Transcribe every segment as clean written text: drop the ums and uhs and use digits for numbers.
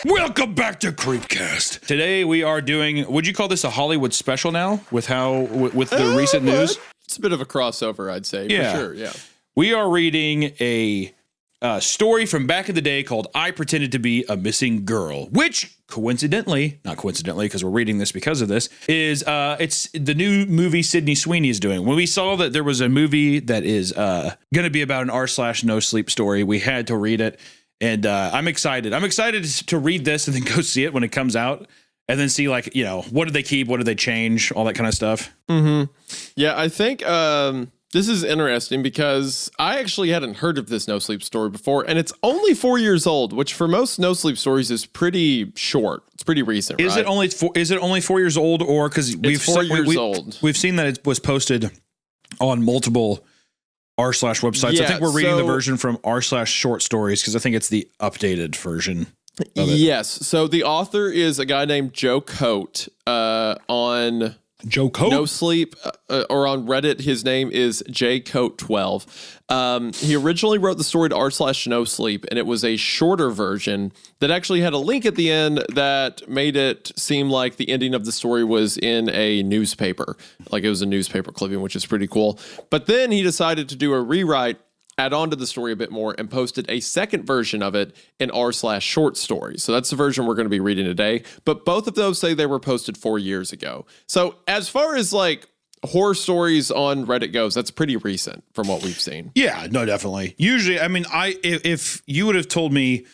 Welcome back to Creepcast. Today we are doing, would you call this a Hollywood special now with the recent news? It's a bit of a crossover, I'd say, Yeah. for sure, yeah. We are reading a story from back in the day called I Pretended to Be a Missing Girl, which coincidentally, not coincidentally because we're reading this because of this, is it's the new movie Sydney Sweeney is doing. When we saw that there was a movie that is going to be about an r/no sleep story, we had to read it. And I'm excited. I'm excited to read this and then go see it when it comes out and then see, like, you know, what did they keep? What did they change? All that kind of stuff. Mm-hmm. Yeah, I think this is interesting because I actually hadn't heard of this no sleep story before. And it's only 4 years old, which for most no sleep stories is pretty short. It's pretty recent. Is right? Is it only 4 years old, or because we've 4 years old? We've seen that it was posted on multiple r/websites. Yeah, I think we're reading the version from r/short stories because I think it's the updated version of it. Yes. So the author is a guy named Joe Coat on Joe Coat? No Sleep, or on Reddit, his name is jcoat12. He originally wrote the story to r/no sleep, and it was a shorter version that actually had a link at the end that made it seem like the ending of the story was in a newspaper, like it was a newspaper clipping, which is pretty cool. But then he decided to do a rewrite, add on to the story a bit more, and posted a second version of it in r/short story. So that's the version we're going to be reading today. But both of those say they were posted 4 years ago. So as far as like horror stories on Reddit goes, that's pretty recent from what we've seen. Yeah, no, definitely. Usually, I mean, if you would have told me,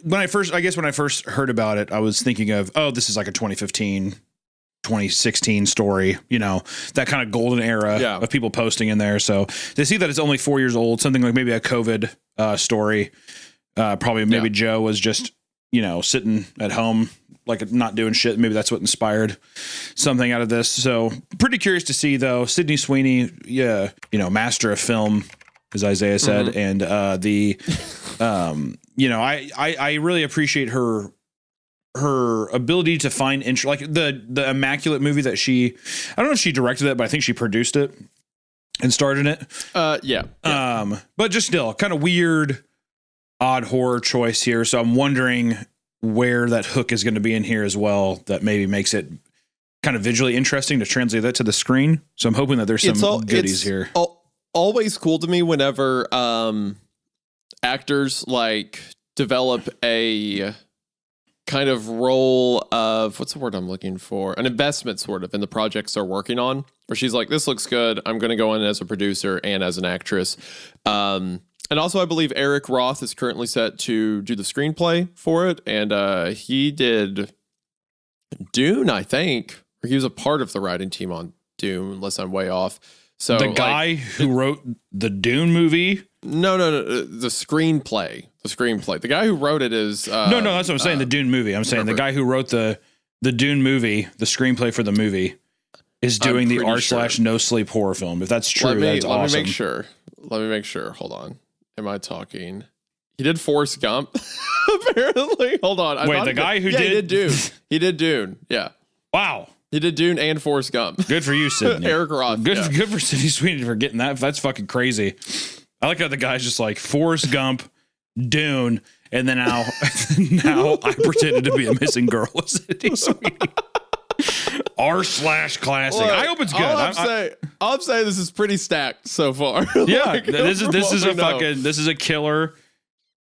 when I first heard about it, I was thinking of, oh, this is like a 2016 story, you know, that kind of golden era of people posting in there. So to see that it's only 4 years old, something like maybe a COVID story, probably maybe Joe was just, you know, sitting at home, like not doing shit. Maybe that's what inspired something out of this. So pretty curious to see, though. Sydney Sweeney, you know, master of film, as Isaiah said. And you know, I really appreciate her ability to find like the Immaculate movie that I don't know if she directed it, but I think she produced it and starred in it. Yeah. But just still kind of weird, odd horror choice here. So I'm wondering where that hook is going to be in here as well. That maybe makes it kind of visually interesting to translate that to the screen. So I'm hoping that there's some goodies here. Always cool to me whenever actors like develop a kind of role of, what's the word I'm looking for? An investment sort of in the projects they're working on, where she's like, this looks good. I'm going to go in as a producer and as an actress. And also I believe Eric Roth is currently set to do the screenplay for it. And he did Dune, I think, or he was a part of the writing team on Dune, unless I'm way off. So the guy who wrote the Dune movie? No. The screenplay. The guy who wrote it is... No, that's what I'm saying. The Dune movie. I'm saying the guy who wrote the Dune movie, the screenplay for the movie, is doing the r/no sleep horror film. If that's true, that's awesome. Let me make sure. Hold on. Am I talking? He did Forrest Gump, apparently. Hold on. Wait, the guy who did... he did Dune. He did Dune, yeah. Wow. He did Dune and Forrest Gump. Good for you, Sydney. Eric Roth. Good for Sydney Sweeney for getting that. That's fucking crazy. I like how the guy's just like Forrest Gump, Dune, and then now I pretended to be a missing girl with Sydney Sweeney. r/classic. Look, I hope it's good. I'm saying this is pretty stacked so far. Yeah, like, this is a killer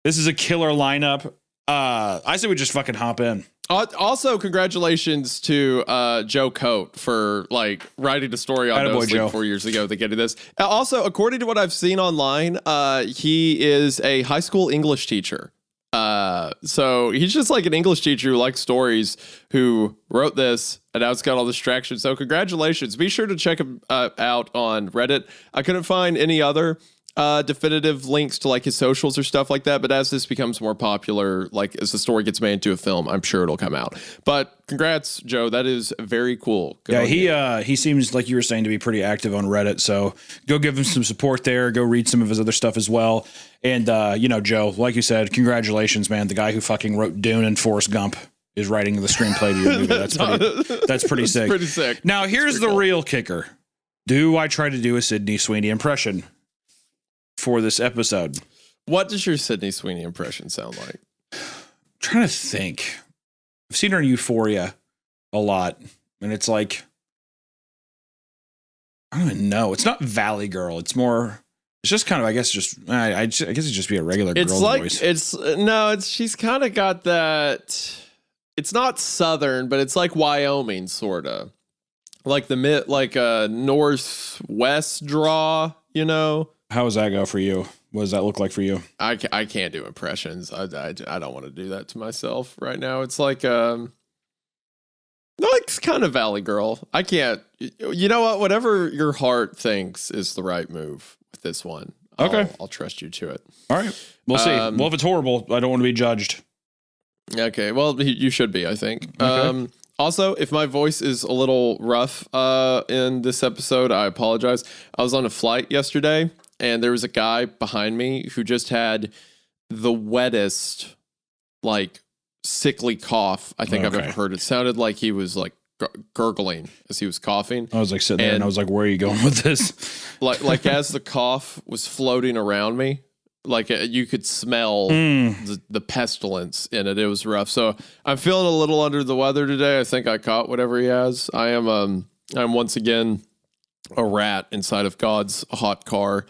lineup. I say we just fucking hop in. Also, congratulations to Joe Coat for like writing a story on No Sleep 4 years ago to getting this. Also, according to what I've seen online, he is a high school English teacher. So he's just like an English teacher who likes stories, who wrote this, and now it's got all this traction. So congratulations. Be sure to check him out on Reddit. I couldn't find any other definitive links to like his socials or stuff like that, but as this becomes more popular, like as the story gets made into a film, I'm sure it'll come out. But congrats, Joe. That is very cool. Good he seems, like you were saying, to be pretty active on Reddit, so go give him some support there. Go read some of his other stuff as well. And you know, Joe, like you said, congratulations, man. The guy who fucking wrote Dune and Forrest Gump is writing the screenplay to your movie. That's pretty sick. Pretty sick. Now here's the real kicker. Do I try to do a Sydney Sweeney impression for this episode? What does your Sydney Sweeney impression sound like? trying to think. I've seen her in Euphoria a lot, and it's like, I don't even know. It's not Valley Girl. It's more. It's just kind of, I guess, I guess it'd just be a regular girl's voice. She's kind of got that. It's not Southern, but it's like Wyoming, sort of. Like a Northwest draw, you know? How does that go for you? What does that look like for you? I can't do impressions. I don't want to do that to myself right now. It's like, it's kind of Valley Girl. I can't. You know what? Whatever your heart thinks is the right move with this one. Okay. I'll trust you to it. All right. We'll see. Well, if it's horrible, I don't want to be judged. Okay. Well, you should be, I think. Okay. Also, if my voice is a little rough in this episode, I apologize. I was on a flight yesterday, and there was a guy behind me who just had the wettest, like, sickly cough I think I've ever heard. It sounded like he was, like, gurgling as he was coughing. I was, like, sitting there, and I was like, where are you going with this? like as the cough was floating around me, like you could smell the pestilence in it. It was rough. So I'm feeling a little under the weather today. I think I caught whatever he has. I'm once again a rat inside of God's hot car,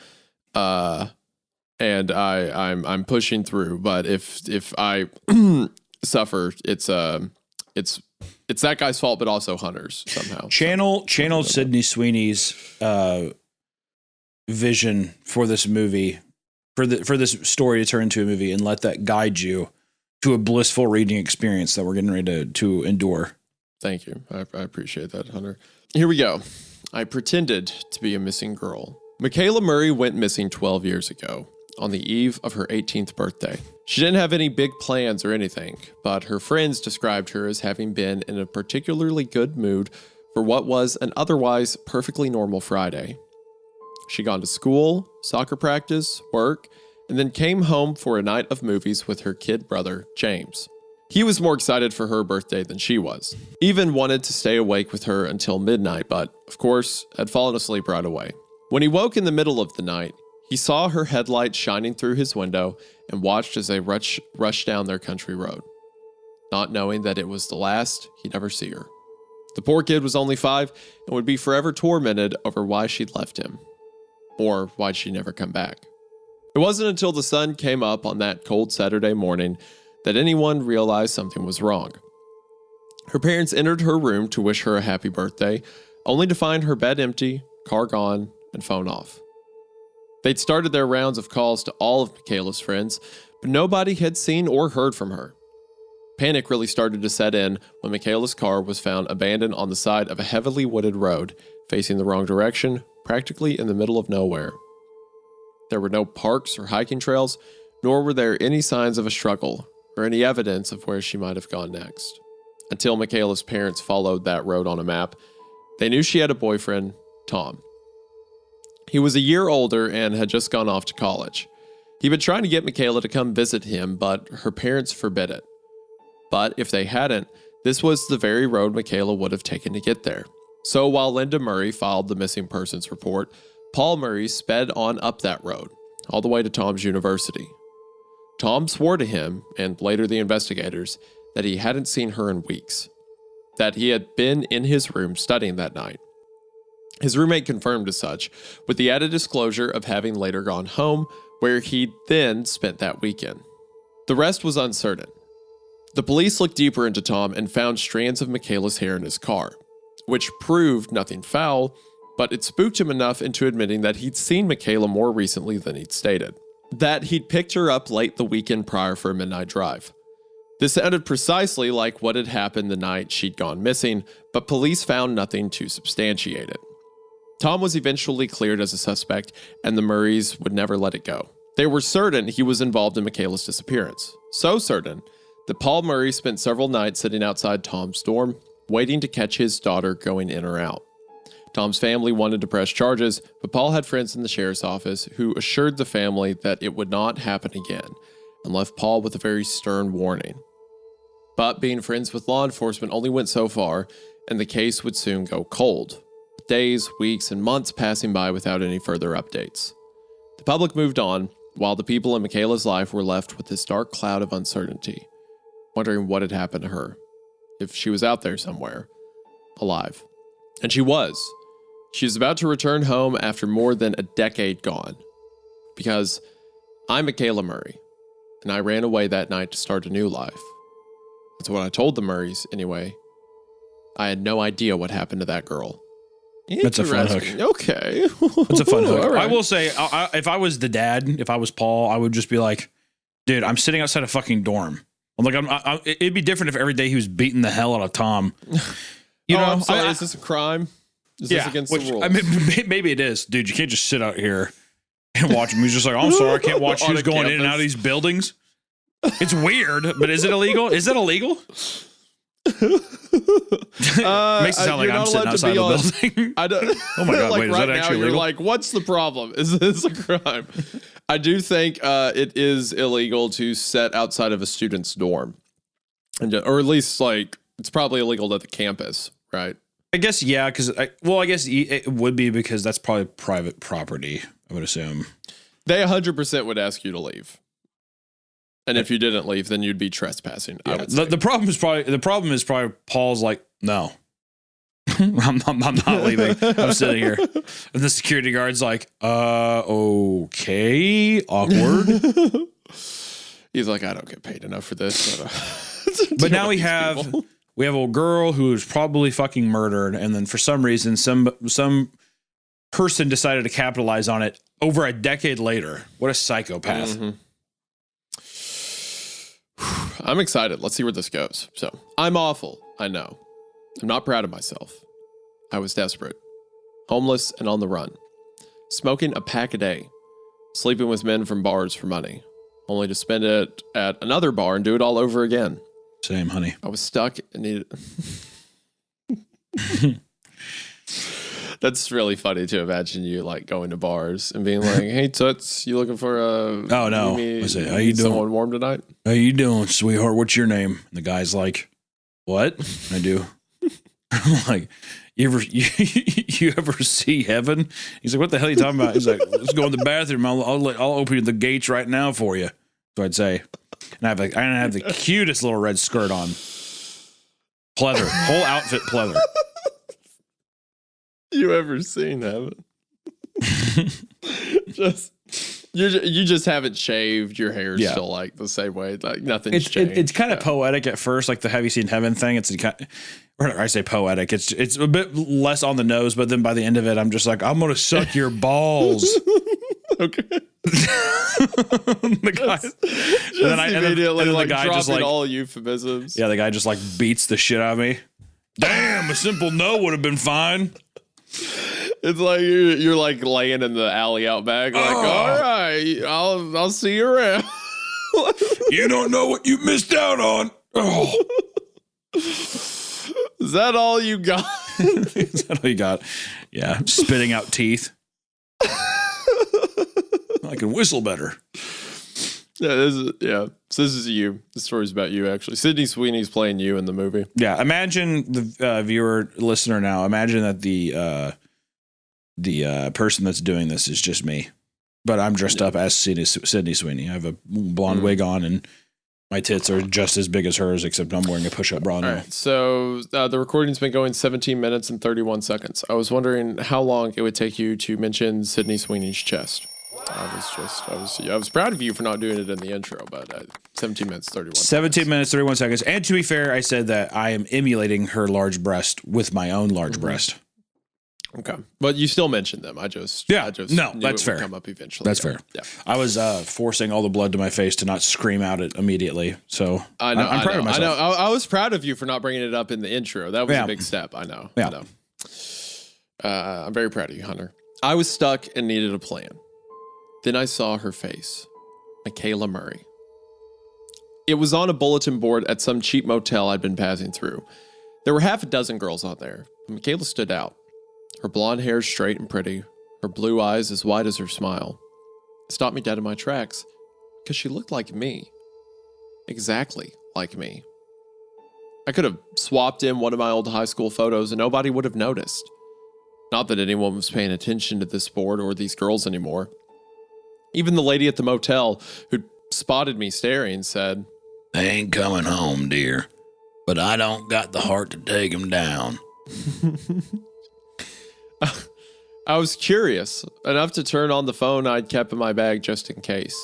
and I'm pushing through. But if I suffer, it's that guy's fault, but also Hunter's somehow. Channel Sydney Sweeney's vision for this movie. For this story to turn into a movie, and let that guide you to a blissful reading experience that we're getting ready to endure. Thank you. I appreciate that, Hunter. Here we go. I pretended to be a missing girl. Michaela Murray went missing 12 years ago, on the eve of her 18th birthday. She didn't have any big plans or anything, but her friends described her as having been in a particularly good mood for what was an otherwise perfectly normal Friday. She'd gone to school, soccer practice, work, and then came home for a night of movies with her kid brother, James. He was more excited for her birthday than she was. Even wanted to stay awake with her until midnight, but, of course, had fallen asleep right away. When he woke in the middle of the night, he saw her headlights shining through his window and watched as they rushed down their country road, not knowing that it was the last he'd ever see her. The poor kid was only 5 and would be forever tormented over why she'd left him. Or why'd she never come back? It wasn't until the sun came up on that cold Saturday morning that anyone realized something was wrong. Her parents entered her room to wish her a happy birthday, only to find her bed empty, car gone, and phone off. They'd started their rounds of calls to all of Michaela's friends, but nobody had seen or heard from her. Panic really started to set in when Michaela's car was found abandoned on the side of a heavily wooded road, facing the wrong direction, practically in the middle of nowhere. There were no parks or hiking trails, nor were there any signs of a struggle or any evidence of where she might have gone next. Until Michaela's parents followed that road on a map, they knew she had a boyfriend, Tom. He was a year older and had just gone off to college. He'd been trying to get Michaela to come visit him, but her parents forbid it. But if they hadn't, this was the very road Michaela would have taken to get there. So while Linda Murray filed the missing persons report, Paul Murray sped on up that road, all the way to Tom's university. Tom swore to him, and later the investigators, that he hadn't seen her in weeks, that he had been in his room studying that night. His roommate confirmed as such, with the added disclosure of having later gone home, where he'd then spent that weekend. The rest was uncertain. The police looked deeper into Tom and found strands of Michaela's hair in his car, which proved nothing foul, but it spooked him enough into admitting that he'd seen Michaela more recently than he'd stated. That he'd picked her up late the weekend prior for a midnight drive. This sounded precisely like what had happened the night she'd gone missing, but police found nothing to substantiate it. Tom was eventually cleared as a suspect, and the Murrays would never let it go. They were certain he was involved in Michaela's disappearance. So certain that Paul Murray spent several nights sitting outside Tom's dorm, waiting to catch his daughter going in or out. Tom's family wanted to press charges, but Paul had friends in the sheriff's office who assured the family that it would not happen again, and left Paul with a very stern warning. But being friends with law enforcement only went so far, and the case would soon go cold. Days, weeks, and months passing by without any further updates. The public moved on, while the people in Michaela's life were left with this dark cloud of uncertainty. wondering what had happened to her, if she was out there somewhere, alive. And she was. She was about to return home after more than a decade gone. Because I'm Michaela Murray, and I ran away that night to start a new life. That's what I told the Murrays, anyway. I had no idea what happened to that girl. That's a fun hook. Okay. That's a fun hook. Right. I will say, if I was the dad, if I was Paul, I would just be like, dude, I'm sitting outside a fucking dorm. I'm like, it'd be different if every day he was beating the hell out of Tom. You know, is this a crime? Is this against the rules? I mean, maybe it is. Dude, you can't just sit out here and watch him. He's just like, oh, I'm sorry, I can't watch who's going in and out of these buildings. It's weird, but is it illegal? Is that illegal? Makes it sound like I'm sitting outside the building. I don't. Oh my god! Like wait, is right that actually now, illegal? You're like, what's the problem? Is this a crime? I do think it is illegal to set outside of a student's dorm, or at least like it's probably illegal at the campus, right? I guess yeah, because I guess it would be because that's probably private property. I would assume they 100% would ask you to leave. And if you didn't leave, then you'd be trespassing. Yeah. I would say. The problem is probably Paul's like, no, I'm not leaving. I'm sitting here, and the security guard's like, okay, awkward. He's like, I don't get paid enough for this. But now we have a girl who was probably fucking murdered, and then for some reason, some person decided to capitalize on it over a decade later. What a psychopath. Mm-hmm. I'm excited. Let's see where this goes. So, I'm awful. I know. I'm not proud of myself. I was desperate. Homeless and on the run. Smoking a pack a day. Sleeping with men from bars for money. Only to spend it at another bar and do it all over again. Same, honey. I was stuck and needed... That's really funny to imagine you like going to bars and being like, "Hey Toots, you looking for a? Oh no, I say, how you doing? Someone warm tonight? How you doing, sweetheart? What's your name?" And the guy's like, "What?" I do. I'm like, you ever see heaven? He's like, "What the hell are you talking about?" He's like, "Let's go in the bathroom. I'll open the gates right now for you." So I'd say, and I have the cutest little red skirt on, pleather, whole outfit pleather. You ever seen heaven? You just haven't shaved. Your hair's still like the same way. Like nothing's changed. It's kind of poetic at first, like the "Have you seen heaven" thing. It's or I say poetic. It's a bit less on the nose, but then by the end of it, I'm just like, I'm gonna suck your balls. Okay. The guy, immediately the guy just like all euphemisms. Yeah, the guy just like beats the shit out of me. Damn, a simple no would have been fine. It's like you're like laying in the alley out back, like, all right, I'll see you around. You don't know what you missed out on. Oh. Is that all you got? Is that all you got? Yeah, spitting out teeth. I can whistle better. Yeah, So this is you. The story's about you, actually. Sydney Sweeney's playing you in the movie. Yeah, imagine the viewer, listener now. Imagine that the person that's doing this is just me, but I'm dressed up as Sydney Sweeney. I have a blonde wig on, and my tits are just as big as hers, except I'm wearing a push-up bra now. All right, so the recording's been going 17 minutes and 31 seconds. I was wondering how long it would take you to mention Sydney Sweeney's chest. I was proud of you for not doing it in the intro, but 17 minutes, 31 17 minutes, 31 seconds. And to be fair, I said that I am emulating her large breast with my own large breast. Okay. But you still mentioned them. I just no, that's fair. Come up eventually. That's fair. Yeah. I was forcing all the blood to my face to not scream out it immediately. So I'm proud of myself. I know. I was proud of you for not bringing it up in the intro. That was a big step. I know. Yeah. I know. I'm very proud of you, Hunter. I was stuck and needed a plan. Then I saw her face, Michaela Murray. It was on a bulletin board at some cheap motel I'd been passing through. There were half a dozen girls on there, and Michaela stood out. Her blonde hair straight and pretty, her blue eyes as wide as her smile. It stopped me dead in my tracks, because she looked like me. Exactly like me. I could have swapped in one of my old high school photos and nobody would have noticed. Not that anyone was paying attention to this board or these girls anymore. Even the lady at the motel who'd spotted me staring said, They ain't coming home, dear, but I don't got the heart to take them down. I was curious enough to turn on the phone I'd kept in my bag just in case.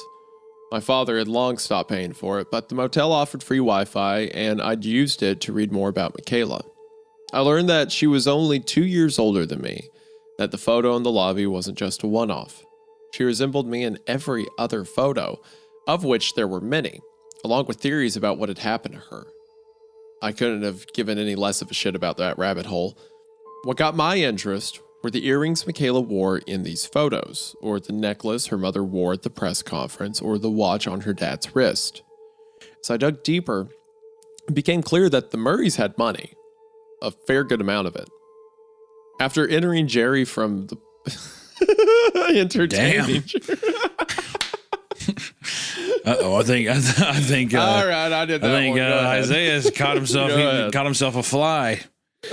My father had long stopped paying for it, but the motel offered free Wi-Fi, and I'd used it to read more about Michaela. I learned that she was only 2 years older than me, that the photo in the lobby wasn't just a one-off. She resembled me in every other photo, of which there were many, along with theories about what had happened to her. I couldn't have given any less of a shit about that rabbit hole. What got my interest were the earrings Michaela wore in these photos, or the necklace her mother wore at the press conference, or the watch on her dad's wrist. As I dug deeper, it became clear that the Murrays had money, a fair good amount of it. After entering Jerry from the entertaining. Uh-oh, I think. All right, I did that. I think Isaiah's caught himself a fly.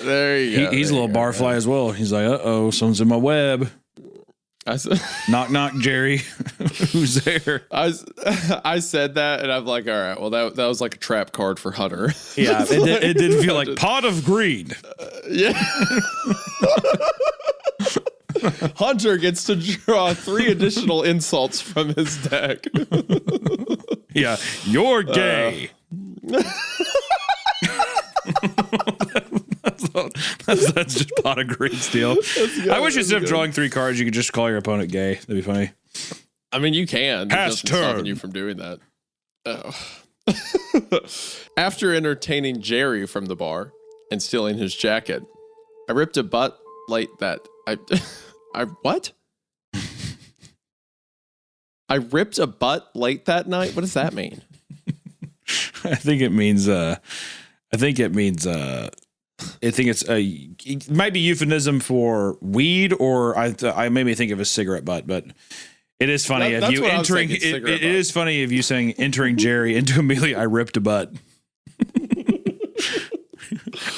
There you go. He's a little barfly as well. He's like, uh-oh, someone's in my web. Knock, knock, Jerry. Who's there? I said that, and I'm like, all right, well, that was like a trap card for Hunter. Yeah, it did feel like pot of greed. Yeah. Hunter gets to draw 3 additional insults from his deck. Yeah, you're gay. That's just pot of greed steal. I wish instead of drawing 3 cards, you could just call your opponent gay. That'd be funny. I mean, you can. Pass turn. Stopping you from doing that. Oh. After entertaining Jerry from the bar and stealing his jacket, I ripped a butt late that I what? I ripped a butt late that night? What does that mean? I think it means it might be euphemism for weed, or I made me think of a cigarette butt, but it is funny if you entering it is funny if you saying entering Jerry into Amelia, I ripped a butt.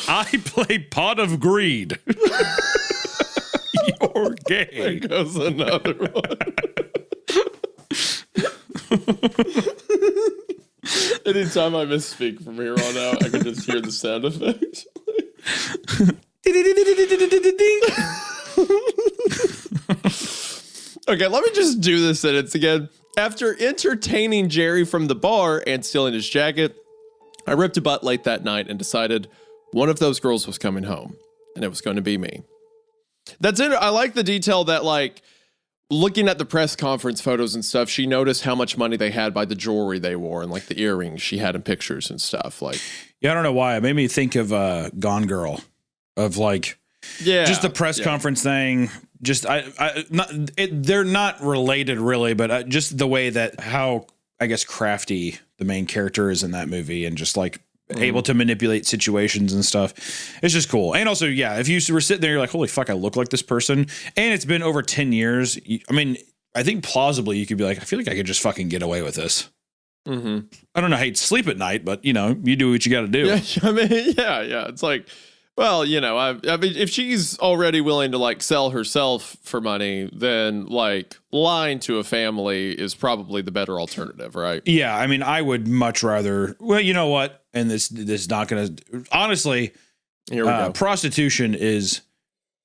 I play pot of greed. You're gay. There goes another one. Anytime I misspeak from here on out, I can just hear the sound effect. Okay, let me just do this sentence again. After entertaining Jerry from the bar and stealing his jacket, I ripped a butt late that night and decided one of those girls was coming home, and it was going to be me. That's it. I like the detail that, like, looking at the press conference photos and stuff, she noticed how much money they had by the jewelry they wore and like the earrings she had in pictures and stuff. Like, yeah, I don't know why. It made me think of Gone Girl, of like, yeah, just the press conference thing. Just they're not related really, but just the way that how I guess crafty the main character is in that movie, and just like able to manipulate situations and stuff. It's just cool. And also, yeah, if you were sitting there, you're like, holy fuck, I look like this person. And it's been over 10 years. I mean, I think plausibly you could be like, I feel like I could just fucking get away with this. Mm-hmm. I don't know how you'd sleep at night, but you know, you do what you got to do. Yeah, I mean, yeah. It's like, well, you know, I mean, if she's already willing to like sell herself for money, then like lying to a family is probably the better alternative, right? Yeah, I mean, I would much rather. Well, you know what? And this is not going to. Honestly, here we go. Prostitution is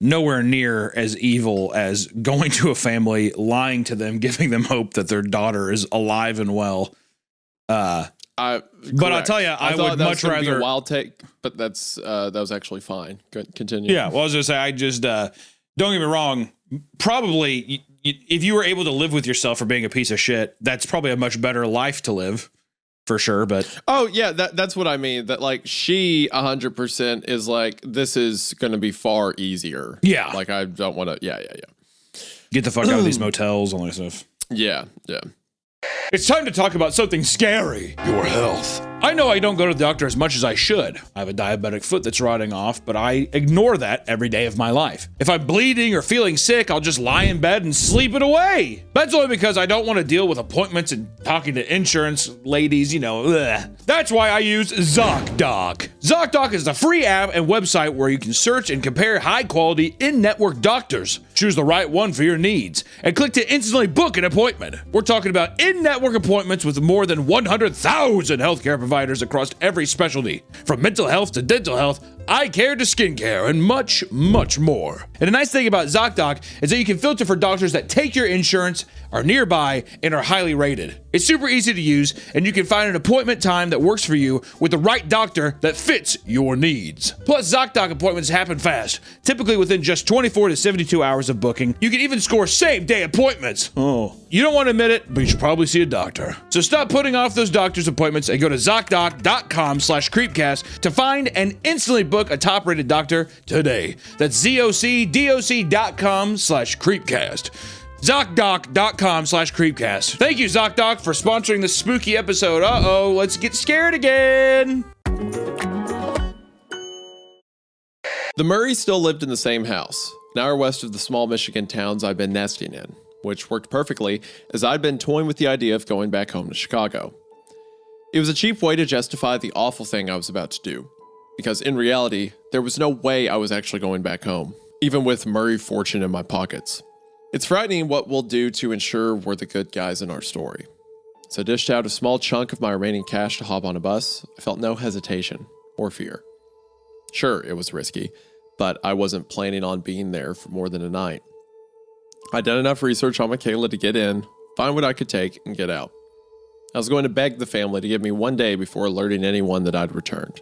nowhere near as evil as going to a family, lying to them, giving them hope that their daughter is alive and well. But I'll tell you, I would much rather be a wild take, but that was actually fine. Continue. Yeah, well, I was gonna say, I just don't get me wrong. Probably, if you were able to live with yourself for being a piece of shit, that's probably a much better life to live, for sure. But oh yeah, that's what I mean. That like she 100% is like, this is gonna be far easier. Yeah, like I don't want to. Yeah. Get the fuck out of these motels, all that stuff. Yeah. It's time to talk about something scary. Your health. I know I don't go to the doctor as much as I should. I have a diabetic foot that's rotting off, but I ignore that every day of my life. If I'm bleeding or feeling sick, I'll just lie in bed and sleep it away. That's only because I don't want to deal with appointments and talking to insurance ladies, you know. Ugh. That's why I use ZocDoc. ZocDoc is the free app and website where you can search and compare high-quality in-network doctors. Choose the right one for your needs and click to instantly book an appointment. We're talking about in-network appointments with more than 100,000 healthcare providers across every specialty, from mental health to dental health, eye care to skincare, and much, much more. And the nice thing about ZocDoc is that you can filter for doctors that take your insurance, are nearby, and are highly rated. It's super easy to use, and you can find an appointment time that works for you with the right doctor that fits your needs. Plus, ZocDoc appointments happen fast, typically within just 24 to 72 hours of booking. You can even score same-day appointments. Oh, you don't want to admit it, but you should probably see a doctor. So stop putting off those doctor's appointments and go to ZocDoc.com/Creepcast to find and instantly book a top-rated doctor today. That's ZocDoc.com/Creepcast. ZocDoc.com/Creepcast. Thank you, ZocDoc, for sponsoring this spooky episode. Uh-oh, let's get scared again. The Murrays still lived in the same house, an hour west of the small Michigan towns I'd been nesting in, which worked perfectly as I'd been toying with the idea of going back home to Chicago. It was a cheap way to justify the awful thing I was about to do, because in reality, there was no way I was actually going back home, even with Murray fortune in my pockets. It's frightening what we'll do to ensure we're the good guys in our story. So I dished out a small chunk of my remaining cash to hop on a bus. I felt no hesitation or fear. Sure, it was risky, but I wasn't planning on being there for more than a night. I'd done enough research on Michaela to get in, find what I could take, and get out. I was going to beg the family to give me one day before alerting anyone that I'd returned,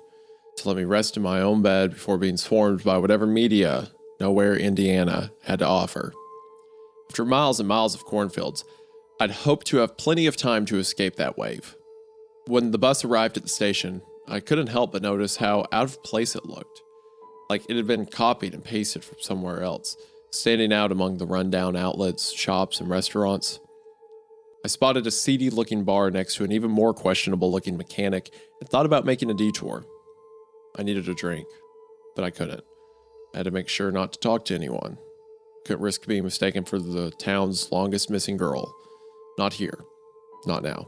to let me rest in my own bed before being swarmed by whatever media Nowhere, Indiana had to offer. After miles and miles of cornfields, I'd hoped to have plenty of time to escape that wave. When the bus arrived at the station, I couldn't help but notice how out of place it looked, like it had been copied and pasted from somewhere else, standing out among the rundown outlets, shops, and restaurants. I spotted a seedy-looking bar next to an even more questionable-looking mechanic and thought about making a detour. I needed a drink, but I couldn't. I had to make sure not to talk to anyone. Couldn't risk being mistaken for the town's longest missing girl. Not here. Not now.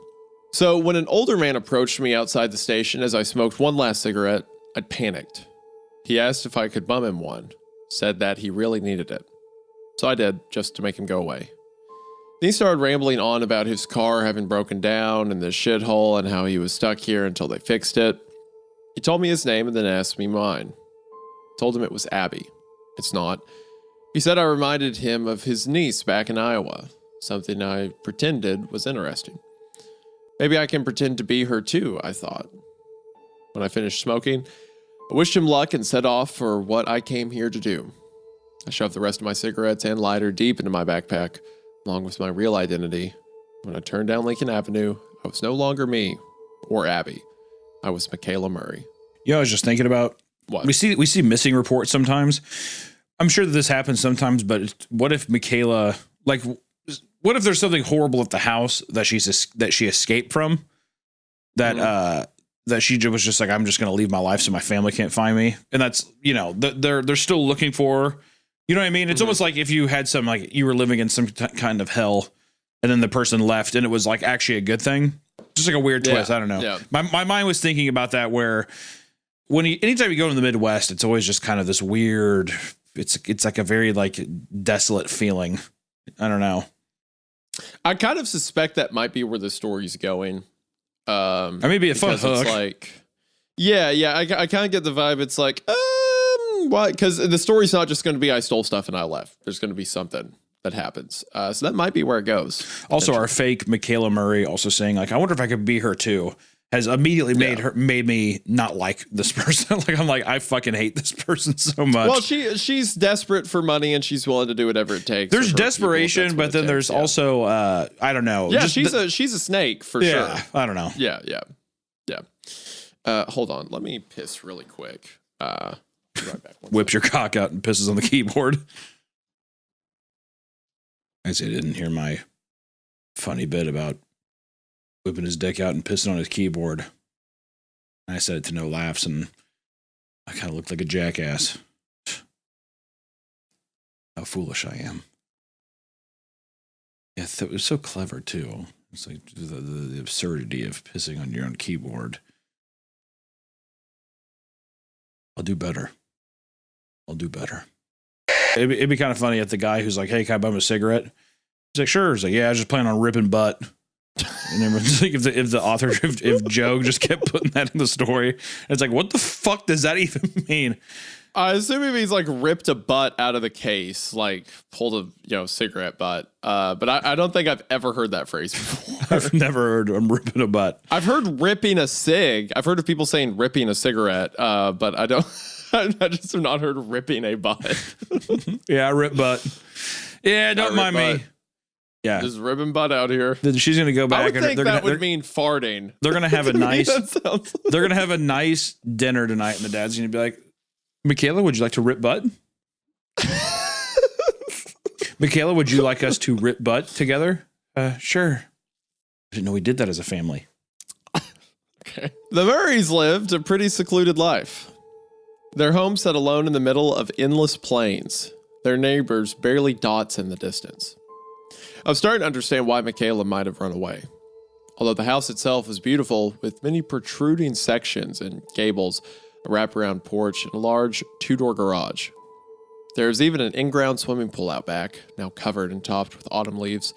So when an older man approached me outside the station as I smoked one last cigarette, I'd panicked. He asked if I could bum him one, said that he really needed it. So I did, just to make him go away. Then he started rambling on about his car having broken down and the shithole and how he was stuck here until they fixed it. He told me his name and then asked me mine. Told him it was Abby. It's not. He said I reminded him of his niece back in Iowa, something I pretended was interesting. Maybe I can pretend to be her too, I thought. When I finished smoking, I wished him luck and set off for what I came here to do. I shoved the rest of my cigarettes and lighter deep into my backpack, along with my real identity. When I turned down Lincoln Avenue, I was no longer me or Abby. I was Michaela Murray. I was just thinking about what we see missing reports sometimes. I'm sure that this happens sometimes, but what if Michaela, what if there's something horrible at the house that she escaped from, that she was just like, I'm just going to leave my life so my family can't find me, and that's they're still looking for her. You know what I mean? It's almost like if you had some, like you were living in some kind of hell, and then the person left, and it was like actually a good thing. Just like a weird twist. I don't know. Yeah. My mind was thinking about that, where anytime you go to the Midwest, it's always just kind of this weird. It's like a very desolate feeling. I don't know. I kind of suspect that might be where the story's going. I may be a fun hook. I kind of get the vibe. It's like, what? Because the story's not just going to be I stole stuff and I left. There's going to be something that happens. So that might be where it goes. Also, our fake Michaela Murray also saying I wonder if I could be her too, has immediately made me not like this person. I fucking hate this person so much. Well, she's desperate for money and she's willing to do whatever it takes. There's desperation, but then there's also I don't know. Yeah, she's a snake for sure. I don't know. Yeah. Hold on, let me piss really quick. Right back. Whips your cock out and pisses on the keyboard. I didn't hear my funny bit about whipping his dick out and pissing on his keyboard. I said it to no laughs, and I kind of looked like a jackass. How foolish I am. Yeah, it was so clever, too. It's like the absurdity of pissing on your own keyboard. I'll do better. It'd be kind of funny if the guy who's like, hey, can I bum a cigarette? He's like, sure. He's like, yeah, I was just planning on ripping butt. And then it's like if the author, if Joe just kept putting that in the story, it's like, what the fuck does that even mean? I assume if he's like ripped a butt out of the case, like pulled a cigarette butt. But I don't think I've ever heard that phrase before. I've never heard I'm ripping a butt. I've heard ripping a cig. I've heard of people saying ripping a cigarette, but I don't. I just have not heard ripping a butt. Yeah, rip butt. Yeah, don't mind butt. Me. Yeah, just ripping butt out here. She's gonna go back. I would think that would mean farting. They're gonna have a nice. They're gonna have a nice dinner tonight, and the dad's gonna be like, Michaela, would you like to rip butt? Michaela, would you like us to rip butt together? Sure. I didn't know we did that as a family. Okay. The Murrays lived a pretty secluded life. Their home sat alone in the middle of endless plains, their neighbors barely dots in the distance. I'm starting to understand why Michaela might have run away. Although the house itself was beautiful, with many protruding sections and gables, a wraparound porch, and a large two-door garage. There is even an in-ground swimming pool out back, now covered and topped with autumn leaves,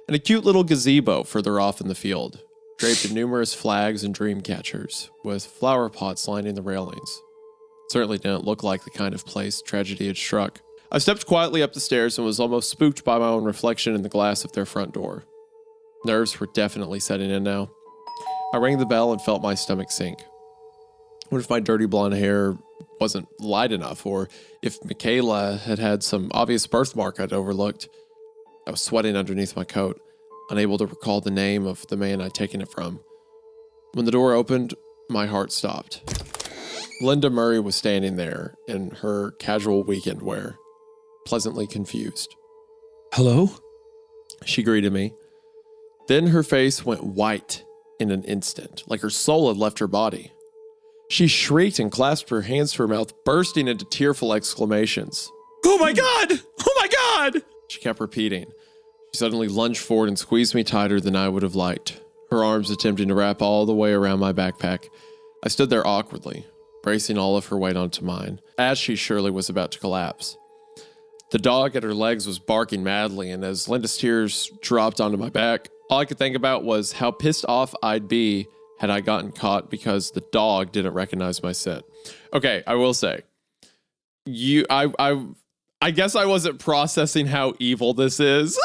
and a cute little gazebo further off in the field, draped in numerous flags and dream catchers, with flower pots lining the railings. It certainly didn't look like the kind of place tragedy had struck. I stepped quietly up the stairs and was almost spooked by my own reflection in the glass of their front door. Nerves were definitely setting in now. I rang the bell and felt my stomach sink. What if my dirty blonde hair wasn't light enough, or if Michaela had had some obvious birthmark I'd overlooked? I was sweating underneath my coat, unable to recall the name of the man I'd taken it from. When the door opened, my heart stopped. Linda Murray was standing there in her casual weekend wear, pleasantly confused. Hello? She greeted me. Then her face went white in an instant, like her soul had left her body. She shrieked and clasped her hands to her mouth, bursting into tearful exclamations. Oh my God! Oh my God! She kept repeating. She suddenly lunged forward and squeezed me tighter than I would have liked, her arms attempting to wrap all the way around my backpack. I stood there awkwardly, bracing all of her weight onto mine, as she surely was about to collapse. The dog at her legs was barking madly, and as Linda's tears dropped onto my back, all I could think about was how pissed off I'd be had I gotten caught because the dog didn't recognize my scent. Okay, I will say, I guess I wasn't processing how evil this is.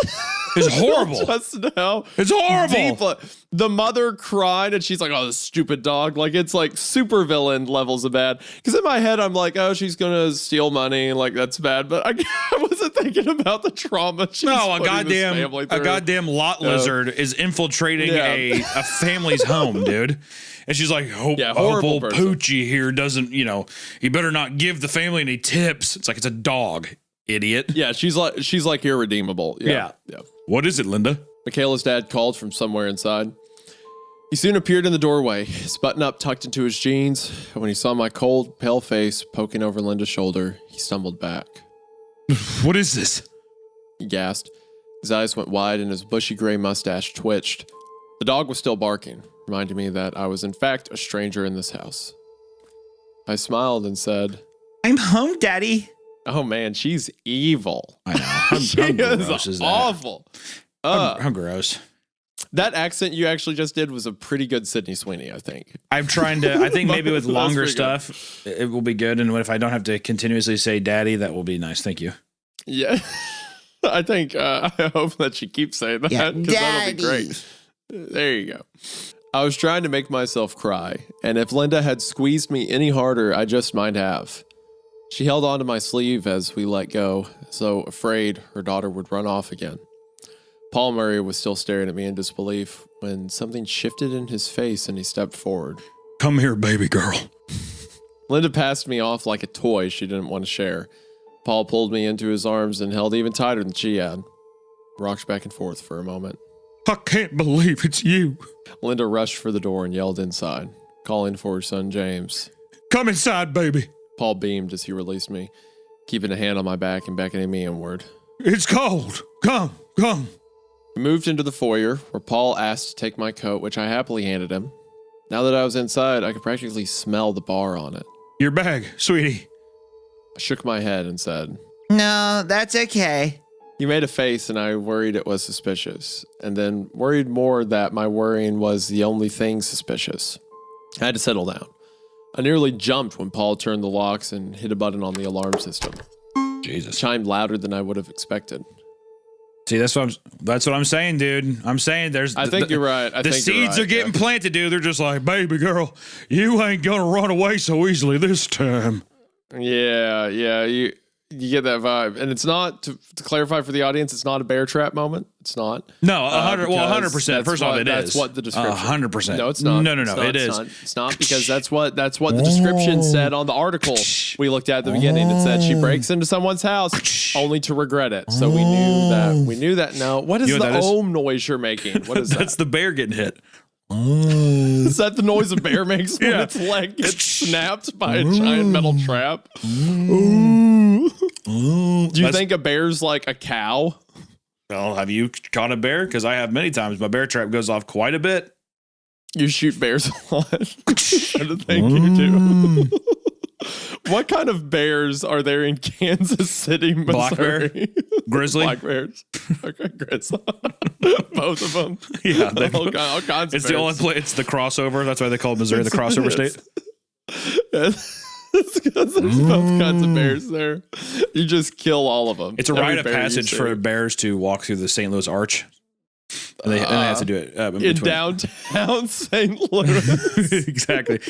It's horrible. Just now. It's horrible. The mother cried and she's like, oh, this stupid dog. Like, it's like super villain levels of bad. Because in my head, I'm like, oh, she's going to steal money. And like, that's bad. But I wasn't thinking about the trauma she's a goddamn lot lizard is infiltrating a family's home, dude. And she's like, hope old Poochie here doesn't, he better not give the family any tips. It's like, it's a dog, idiot. Yeah, she's like irredeemable. Yeah. What is it, Linda? Michaela's dad called from somewhere inside. He soon appeared in the doorway, his button-up tucked into his jeans, and when he saw my cold, pale face poking over Linda's shoulder, he stumbled back. What is this? He gasped. His eyes went wide and his bushy gray mustache twitched. The dog was still barking, reminding me that I was in fact a stranger in this house. I smiled and said, I'm home, Daddy. Oh man, she's evil. I know. How gross is that? Awful. How gross. That accent you actually just did was a pretty good Sydney Sweeney, I think. I'm trying to, I think maybe with longer stuff, it will be good. And if I don't have to continuously say daddy, that will be nice. Thank you. Yeah. I think, I hope that she keeps saying that, because that'll be great. There you go. I was trying to make myself cry, and if Linda had squeezed me any harder, I just might have. She held onto my sleeve as we let go, so afraid her daughter would run off again. Paul Murray was still staring at me in disbelief when something shifted in his face and he stepped forward. Come here, baby girl. Linda passed me off like a toy she didn't want to share. Paul pulled me into his arms and held even tighter than she had. Rocked back and forth for a moment. I can't believe it's you. Linda rushed for the door and yelled inside, calling for her son James. Come inside, baby. Paul beamed as he released me, keeping a hand on my back and beckoning me inward. It's cold. Come. We moved into the foyer, where Paul asked to take my coat, which I happily handed him. Now that I was inside, I could practically smell the bar on it. Your bag, sweetie. I shook my head and said, No, that's okay. You made a face, and I worried it was suspicious, and then worried more that my worrying was the only thing suspicious. I had to settle down. I nearly jumped when Paul turned the locks and hit a button on the alarm system. Jesus. It chimed louder than I would have expected. See, that's what I'm saying, dude. I'm saying I think you're right. The seeds are getting planted, dude. They're just like, baby girl, you ain't gonna run away so easily this time. Yeah, you get that vibe, and it's not to clarify for the audience. It's not a bear trap moment. It's not. No, 100%. First off, that's what the description. 100%. No, it's not. No, it is. It's not because that's what the description said on the article we looked at the beginning. It said she breaks into someone's house only to regret it. So we knew that. We knew that. No, what is the ohm noise you're making? What is that? That's the bear getting hit. Is that the noise a bear makes when its leg gets snapped by a giant metal trap? Do you think a bear's like a cow? Well, have you caught a bear? Because I have many times. My bear trap goes off quite a bit. You shoot bears a lot. I don't think you do. What kind of bears are there in Kansas City, Missouri? Black bear? Grizzly? Black bears. Okay, grizzly. Both of them. Yeah. All kinds of bears. It's the only place. It's the crossover. That's why they call Missouri the crossover state. It's because there's both kinds of bears there. You just kill all of them. It's a rite of passage for bears to walk through the St. Louis Arch. And they have to do it in downtown St. Louis. Exactly.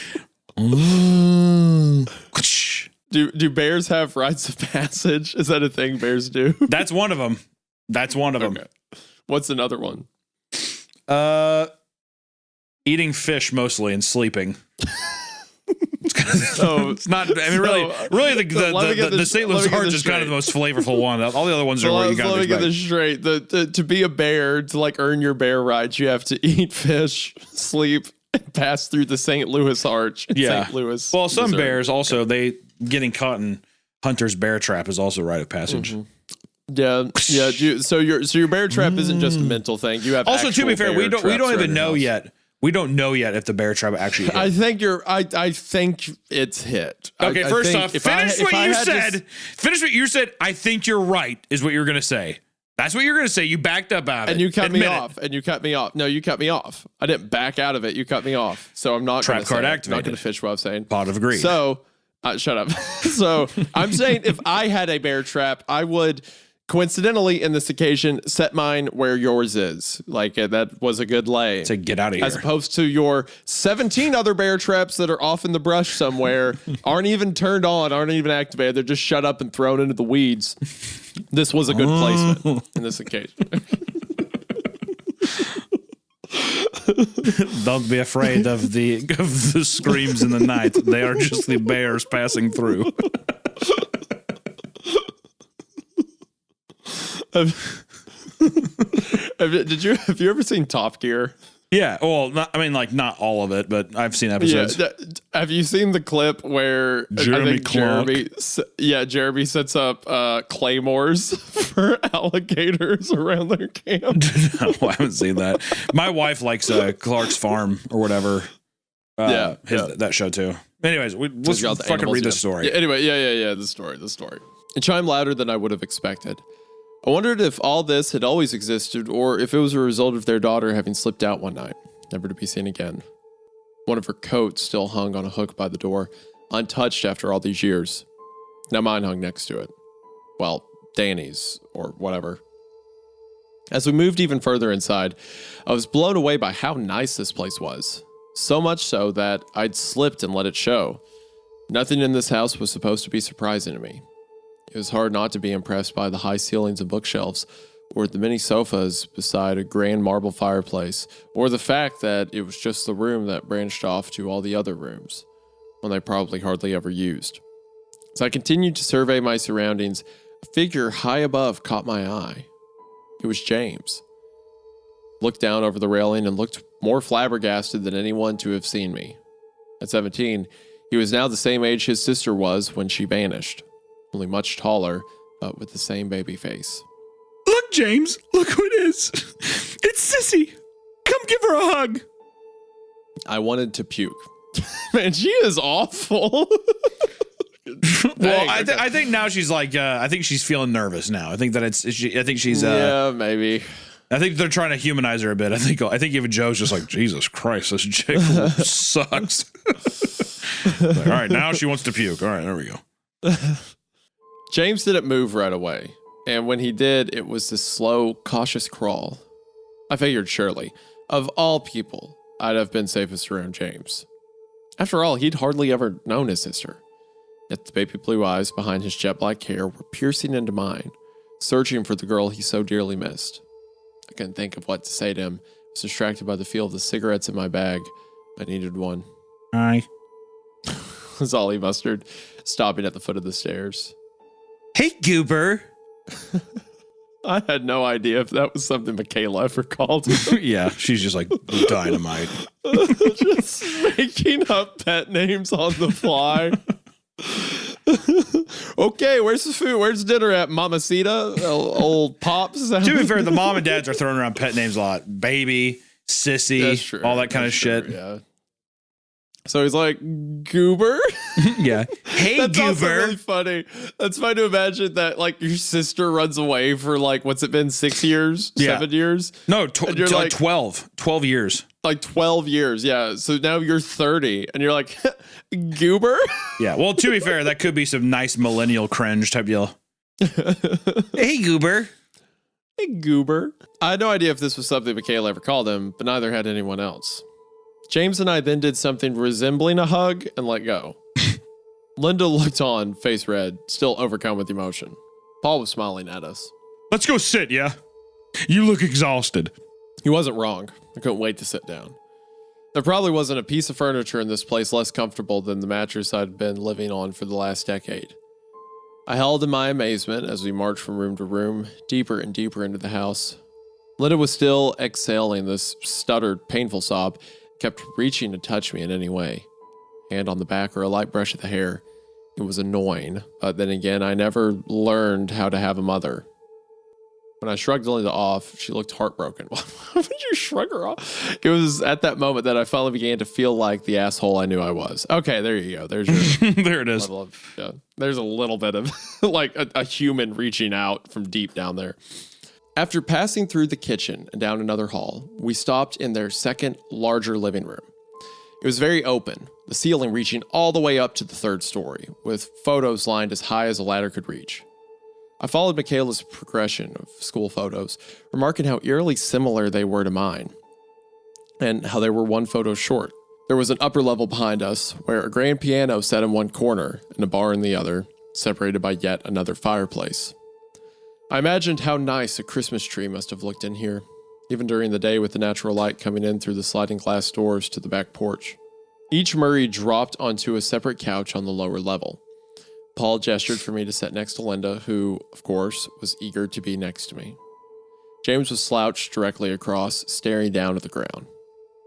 Do bears have rites of passage? Is that a thing bears do? That's one of them. Okay. What's another one? Eating fish mostly and sleeping. It's not. I mean, really, the St. Louis Arch is kind of the most flavorful one. All the other ones are where you got to. Let me get this straight. To be a bear, to like earn your bear rights, you have to eat fish, sleep, and pass through the St. Louis Arch. St. Louis. Well, some bears also getting caught in Hunter's bear trap is also a rite of passage. Mm-hmm. So your bear trap isn't just a mental thing. You have also, to be fair, we don't even know yet. We don't know yet if the bear trap actually hit. I think it's hit. Okay, first off, finish what you said. Finish what you said. I think you're right, is what you're going to say. That's what you're going to say. You backed up out of it. And you cut me off. No, you cut me off. I didn't back out of it. You cut me off. So I'm not trap card activated. I'm not going to fish what I'm saying. Pot of agreed. So, shut up. So I'm saying if I had a bear trap, I would coincidentally, in this occasion, set mine where yours is. Like, that was a good lay. To get out of here. As opposed to your 17 other bear traps that are off in the brush somewhere, aren't even turned on, aren't even activated. They're just shut up and thrown into the weeds. This was a good placement in this occasion. Don't be afraid of the screams in the night. They are just the bears passing through. Have you ever seen Top Gear? Yeah, well, not all of it, but I've seen episodes. Yeah, have you seen the clip where Jeremy sets up claymores for alligators around their camp? No, I haven't seen that. My wife likes Clark's Farm or whatever. That show too. Anyways, let's fucking read the story. Yeah, anyway, the story. It chimed louder than I would have expected. I wondered if all this had always existed or if it was a result of their daughter having slipped out one night, never to be seen again. One of her coats still hung on a hook by the door, untouched after all these years. Now mine hung next to it. Well, Danny's, or whatever. As we moved even further inside, I was blown away by how nice this place was. So much so that I'd slipped and let it show. Nothing in this house was supposed to be surprising to me. It was hard not to be impressed by the high ceilings and bookshelves, or the many sofas beside a grand marble fireplace, or the fact that it was just the room that branched off to all the other rooms, one I probably hardly ever used. As I continued to survey my surroundings, a figure high above caught my eye. It was James. Looked down over the railing and looked more flabbergasted than anyone to have seen me. At 17, he was now the same age his sister was when she vanished. Only much taller, but with the same baby face. Look, James, look who it is. It's Sissy. Come give her a hug. I wanted to puke. Man, she is awful. Well, I think now she's like, I think she's feeling nervous now. I think that I think she's, yeah, maybe. I think they're trying to humanize her a bit. I think even Joe's just like, Jesus Christ, this chick sucks. Like, all right, now she wants to puke. All right, there we go. James didn't move right away. And when he did, it was this slow, cautious crawl. I figured surely, of all people, I'd have been safest around James. After all, he'd hardly ever known his sister. Yet the baby blue eyes behind his jet black hair were piercing into mine, searching for the girl he so dearly missed. I couldn't think of what to say to him. I was distracted by the feel of the cigarettes in my bag. I needed one. Hi. Was all he mustered, stopping at the foot of the stairs. Hey, Goober. I had no idea if that was something Michaela ever called him. Yeah, she's just like dynamite. Just making up pet names on the fly. Okay, where's the food? Where's dinner at? Mamacita? Old Pops? To be fair, the mom and dads are throwing around pet names a lot. Baby, sissy, all that kind of shit. Yeah. So he's like, Goober? Yeah. Hey, That's Goober. Also really funny. That's funny to imagine that, like, your sister runs away for, like, what's it been, 6 years? Yeah. 7 years? No, like 12 years. Like 12 years, yeah. So now you're 30, and you're like, Goober? Yeah, well, to be fair, that could be some nice millennial cringe type deal. Hey, Goober. Hey, Goober. I had no idea if this was something Michaela ever called him, but neither had anyone else. James and I then did something resembling a hug and let go. Linda looked on, face red, still overcome with emotion. Paul was smiling at us. Let's go sit, yeah? You look exhausted. He wasn't wrong. I couldn't wait to sit down. There probably wasn't a piece of furniture in this place less comfortable than the mattress I'd been living on for the last decade. I held in my amazement as we marched from room to room, deeper and deeper into the house. Linda was still exhaling this stuttered, painful sob, kept reaching to touch me in any way. Hand on the back or a light brush of the hair. It was annoying, but then again, I never learned how to have a mother. When I shrugged Linda off, she looked heartbroken. Why would you shrug her off? It was at that moment that I finally began to feel like the asshole I knew I was. Okay, there you go. There's your there it is. Yeah, there's a little bit of like a human reaching out from deep down there. After passing through the kitchen and down another hall, we stopped in their second, larger living room. It was very open, the ceiling reaching all the way up to the third story, with photos lined as high as a ladder could reach. I followed Michaela's progression of school photos, remarking how eerily similar they were to mine, and how they were one photo short. There was an upper level behind us, where a grand piano sat in one corner and a bar in the other, separated by yet another fireplace. I imagined how nice a Christmas tree must have looked in here, even during the day with the natural light coming in through the sliding glass doors to the back porch. Each Murray dropped onto a separate couch on the lower level. Paul gestured for me to sit next to Linda, who, of course, was eager to be next to me. James was slouched directly across, staring down at the ground.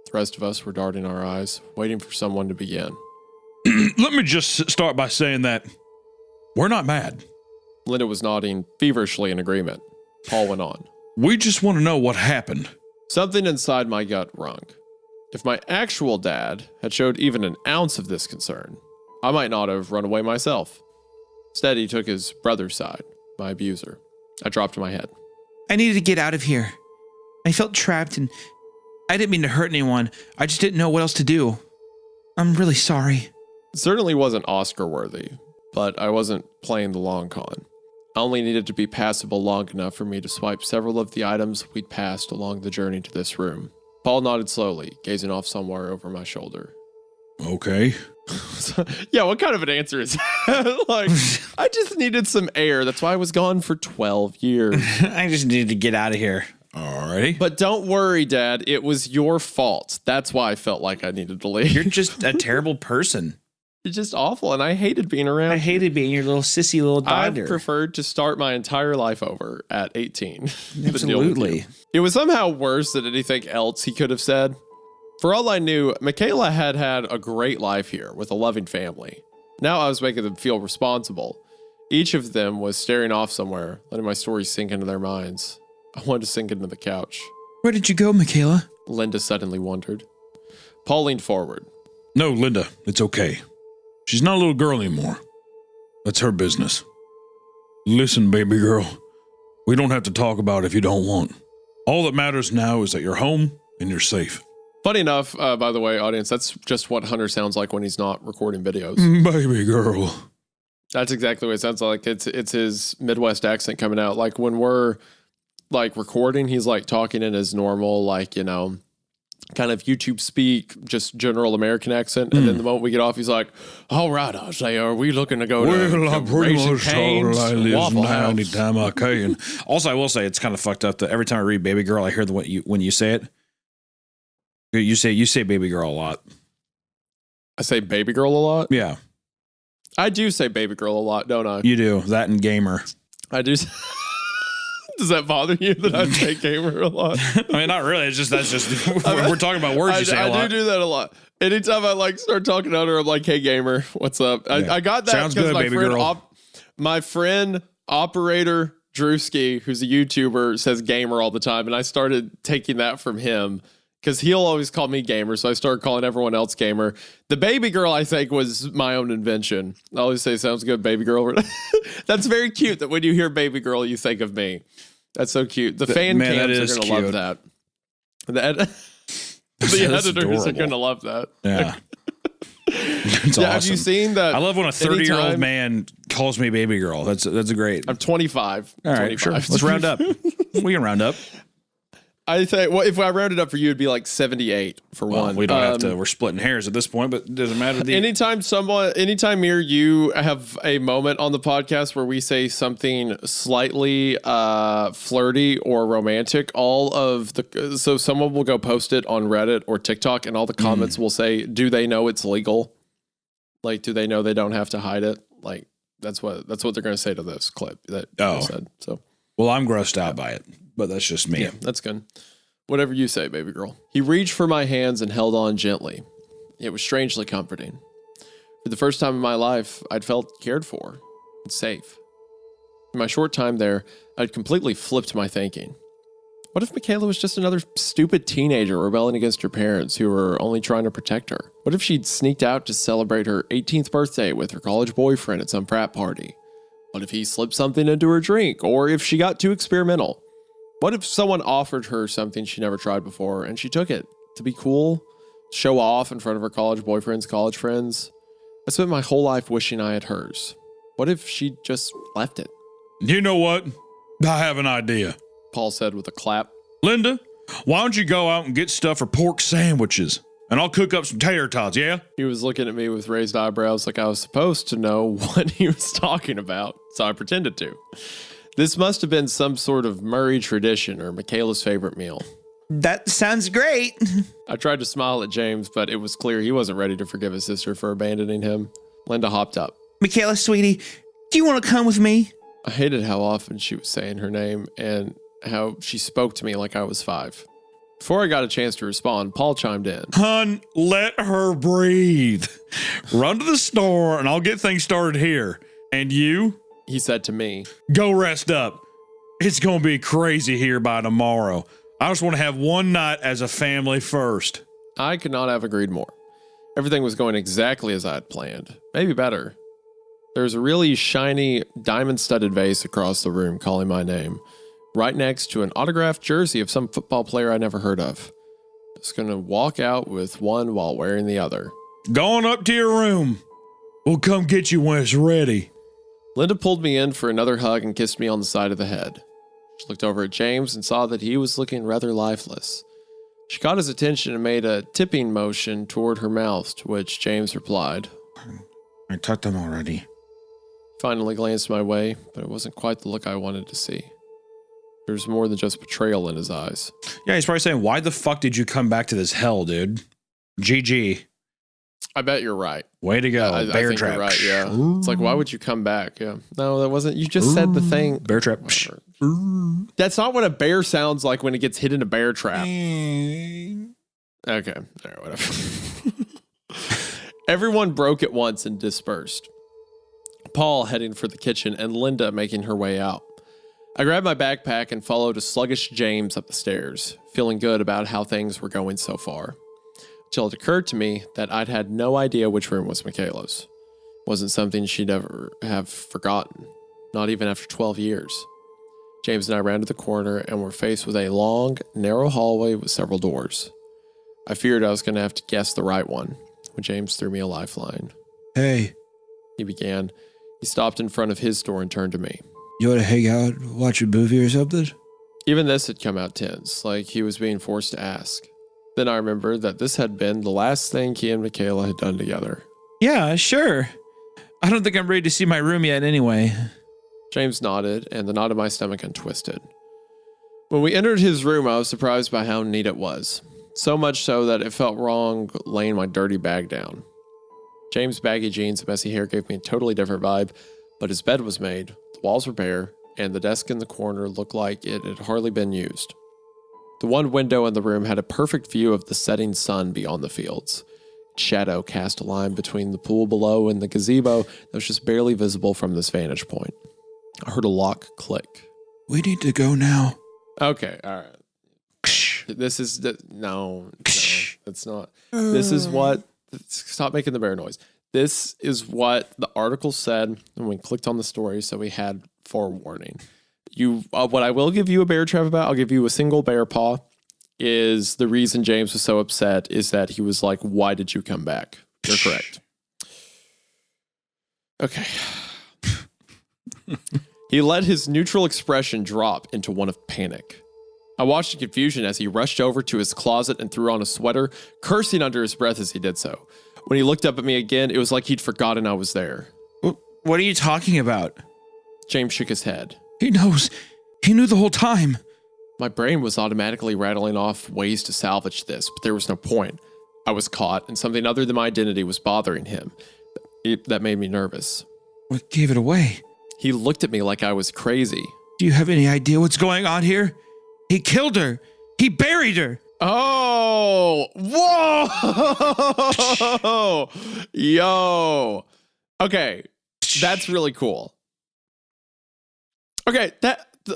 The rest of us were darting our eyes, waiting for someone to begin. Let me just start by saying that we're not mad. Linda was nodding feverishly in agreement. Paul went on. We just want to know what happened. Something inside my gut rung. If my actual dad had showed even an ounce of this concern, I might not have run away myself. Instead, he took his brother's side, my abuser. I dropped my head. I needed to get out of here. I felt trapped and I didn't mean to hurt anyone. I just didn't know what else to do. I'm really sorry. It certainly wasn't Oscar worthy, but I wasn't playing the long con. I only needed to be passable long enough for me to swipe several of the items we'd passed along the journey to this room. Paul nodded slowly, gazing off somewhere over my shoulder. Okay. Yeah, what kind of an answer is that? Like, I just needed some air. That's why I was gone for 12 years. I just needed to get out of here. Alrighty. But don't worry, Dad. It was your fault. That's why I felt like I needed to leave. You're just a terrible person. You're just awful, and I hated being around. I hated being your little sissy little daughter. I preferred to start my entire life over at 18. Absolutely. It was somehow worse than anything else he could have said. For all I knew, Michaela had had a great life here with a loving family. Now I was making them feel responsible. Each of them was staring off somewhere, letting my story sink into their minds. I wanted to sink into the couch. Where did you go, Michaela? Linda suddenly wondered. Paul leaned forward. No, Linda, it's okay. She's not a little girl anymore. That's her business. Listen, baby girl, we don't have to talk about it if you don't want. All that matters now is that you're home and you're safe. Funny enough, by the way, audience, that's just what Hunter sounds like when he's not recording videos. Baby girl. That's exactly what it sounds like. It's his Midwest accent coming out. Like when we're like recording, he's like talking in his normal, like, you know, kind of YouTube speak, just general American accent. And then the moment we get off, he's like, all right, I say, are we looking to go to I pretty Raising much Cane's, told I live Waffle now House? anytime I can. Also, I will say it's kind of fucked up that every time I read baby girl, I hear when you say it. You say baby girl a lot. I say baby girl a lot? Yeah. I do say baby girl a lot, don't I? You do. That and gamer. I do. Does that bother you that I say gamer a lot? I mean, not really. It's just we're talking about words you say a lot. I do that a lot. Anytime I like start talking to her, I'm like, "Hey, gamer, what's up?" I got that. Sounds good, baby girl. My friend operator Drewski, who's a YouTuber, says gamer all the time, and I started taking that from him because he'll always call me gamer, so I started calling everyone else gamer. The baby girl, I think, was my own invention. I always say, "Sounds good, baby girl." That's very cute. That when you hear baby girl, you think of me. That's so cute. The fan cams are going to love that. The editors are going to love that. Yeah. It's awesome. Have you seen that? I love when a 30-year-old man calls me baby girl. That's great. I'm 25. All right, 25. sure. Let's round up. We can round up. I say, well, if I rounded up for you, it'd be like 78 for one. We don't have to. We're splitting hairs at this point, but it doesn't matter. Anytime me or you have a moment on the podcast where we say something slightly flirty or romantic, so someone will go post it on Reddit or TikTok, and all the comments will say, "Do they know it's legal? Like, do they know they don't have to hide it?" Like, that's what they're going to say to this clip that I said. So, well, I'm grossed out by it. But that's just me. Yeah, that's good. Whatever you say, baby girl. He reached for my hands and held on gently. It was strangely comforting. For the first time in my life, I'd felt cared for and safe. In my short time there, I'd completely flipped my thinking. What if Michaela was just another stupid teenager rebelling against her parents who were only trying to protect her? What if she'd sneaked out to celebrate her 18th birthday with her college boyfriend at some frat party? What if he slipped something into her drink, or if she got too experimental? What if someone offered her something she never tried before and she took it to be cool, show off in front of her college boyfriend's college friends? I spent my whole life wishing I had hers. What if she just left it? You know what? I have an idea, Paul said with a clap. Linda, why don't you go out and get stuff for pork sandwiches? And I'll cook up some tater tots, yeah? He was looking at me with raised eyebrows like I was supposed to know what he was talking about, so I pretended to. This must have been some sort of Murray tradition or Michaela's favorite meal. That sounds great. I tried to smile at James, but it was clear he wasn't ready to forgive his sister for abandoning him. Linda hopped up. Michaela, sweetie, do you want to come with me? I hated how often she was saying her name and how she spoke to me like I was 5. Before I got a chance to respond, Paul chimed in. Hun, let her breathe. Run to the store and I'll get things started here. And you? He said to me, go rest up. It's going to be crazy here by tomorrow. I just want to have one night as a family first. I could not have agreed more. Everything was going exactly as I had planned. Maybe better. There was a really shiny, diamond-studded vase across the room calling my name, right next to an autographed jersey of some football player I never heard of. Just going to walk out with one while wearing the other. Going up to your room. We'll come get you when it's ready. Linda pulled me in for another hug and kissed me on the side of the head. She looked over at James and saw that he was looking rather lifeless. She caught his attention and made a tipping motion toward her mouth, to which James replied, I tucked them already. Finally glanced my way, but it wasn't quite the look I wanted to see. There was more than just betrayal in his eyes. Yeah, he's probably saying, why the fuck did you come back to this hell, dude? GG. I bet you're right. Way to go. I Bear think trap. you're right, yeah. It's like, why would you come back? Yeah. No, that wasn't. You just said the thing. Bear trap. That's not what a bear sounds like when it gets hit in a bear trap. Okay. All right, whatever. Everyone broke at once and dispersed. Paul heading for the kitchen and Linda making her way out. I grabbed my backpack and followed a sluggish James up the stairs, feeling good about how things were going so far. Until it occurred to me that I'd had no idea which room was Michaela's. Wasn't something she'd ever have forgotten, not even after 12 years. James and I ran to the corner and were faced with a long, narrow hallway with several doors. I feared I was going to have to guess the right one when James threw me a lifeline. Hey, He began. He stopped in front of his door and turned to me. you want to hang out, watch a movie or something? Even this had come out tense, like he was being forced to ask. Then I remembered that this had been the last thing he and Michaela had done together. Yeah, sure. I don't think I'm ready to see my room yet anyway. James nodded, and the knot in my stomach untwisted. When we entered his room, I was surprised by how neat it was. So much so that it felt wrong laying my dirty bag down. James' baggy jeans and messy hair gave me a totally different vibe, but his bed was made, the walls were bare, and the desk in the corner looked like it had hardly been used. The one window in the room had a perfect view of the setting sun beyond the fields. Shadow cast a line between the pool below and the gazebo that was just barely visible from this vantage point. I heard a lock click. We need to go now. Okay, all right. This is no, that's not. This is what. Stop making the bear noise. This is what the article said when we clicked on the story, so we had forewarning. What I will give you a bear trap about, I'll give you a single bear paw, is the reason James was so upset is that he was like, why did you come back? You're correct. Okay. He let his neutral expression drop into one of panic. I watched in confusion as he rushed over to his closet and threw on a sweater, cursing under his breath as he did so. When he looked up at me again, it was like he'd forgotten I was there. What are you talking about? James shook his head. He knows. He knew the whole time. My brain was automatically rattling off ways to salvage this, but there was no point. I was caught, and something other than my identity was bothering him. That made me nervous. What gave it away? He looked at me like I was crazy. Do you have any idea what's going on here? He killed her. He buried her. Oh, whoa, yo. Okay, that's really cool. Okay,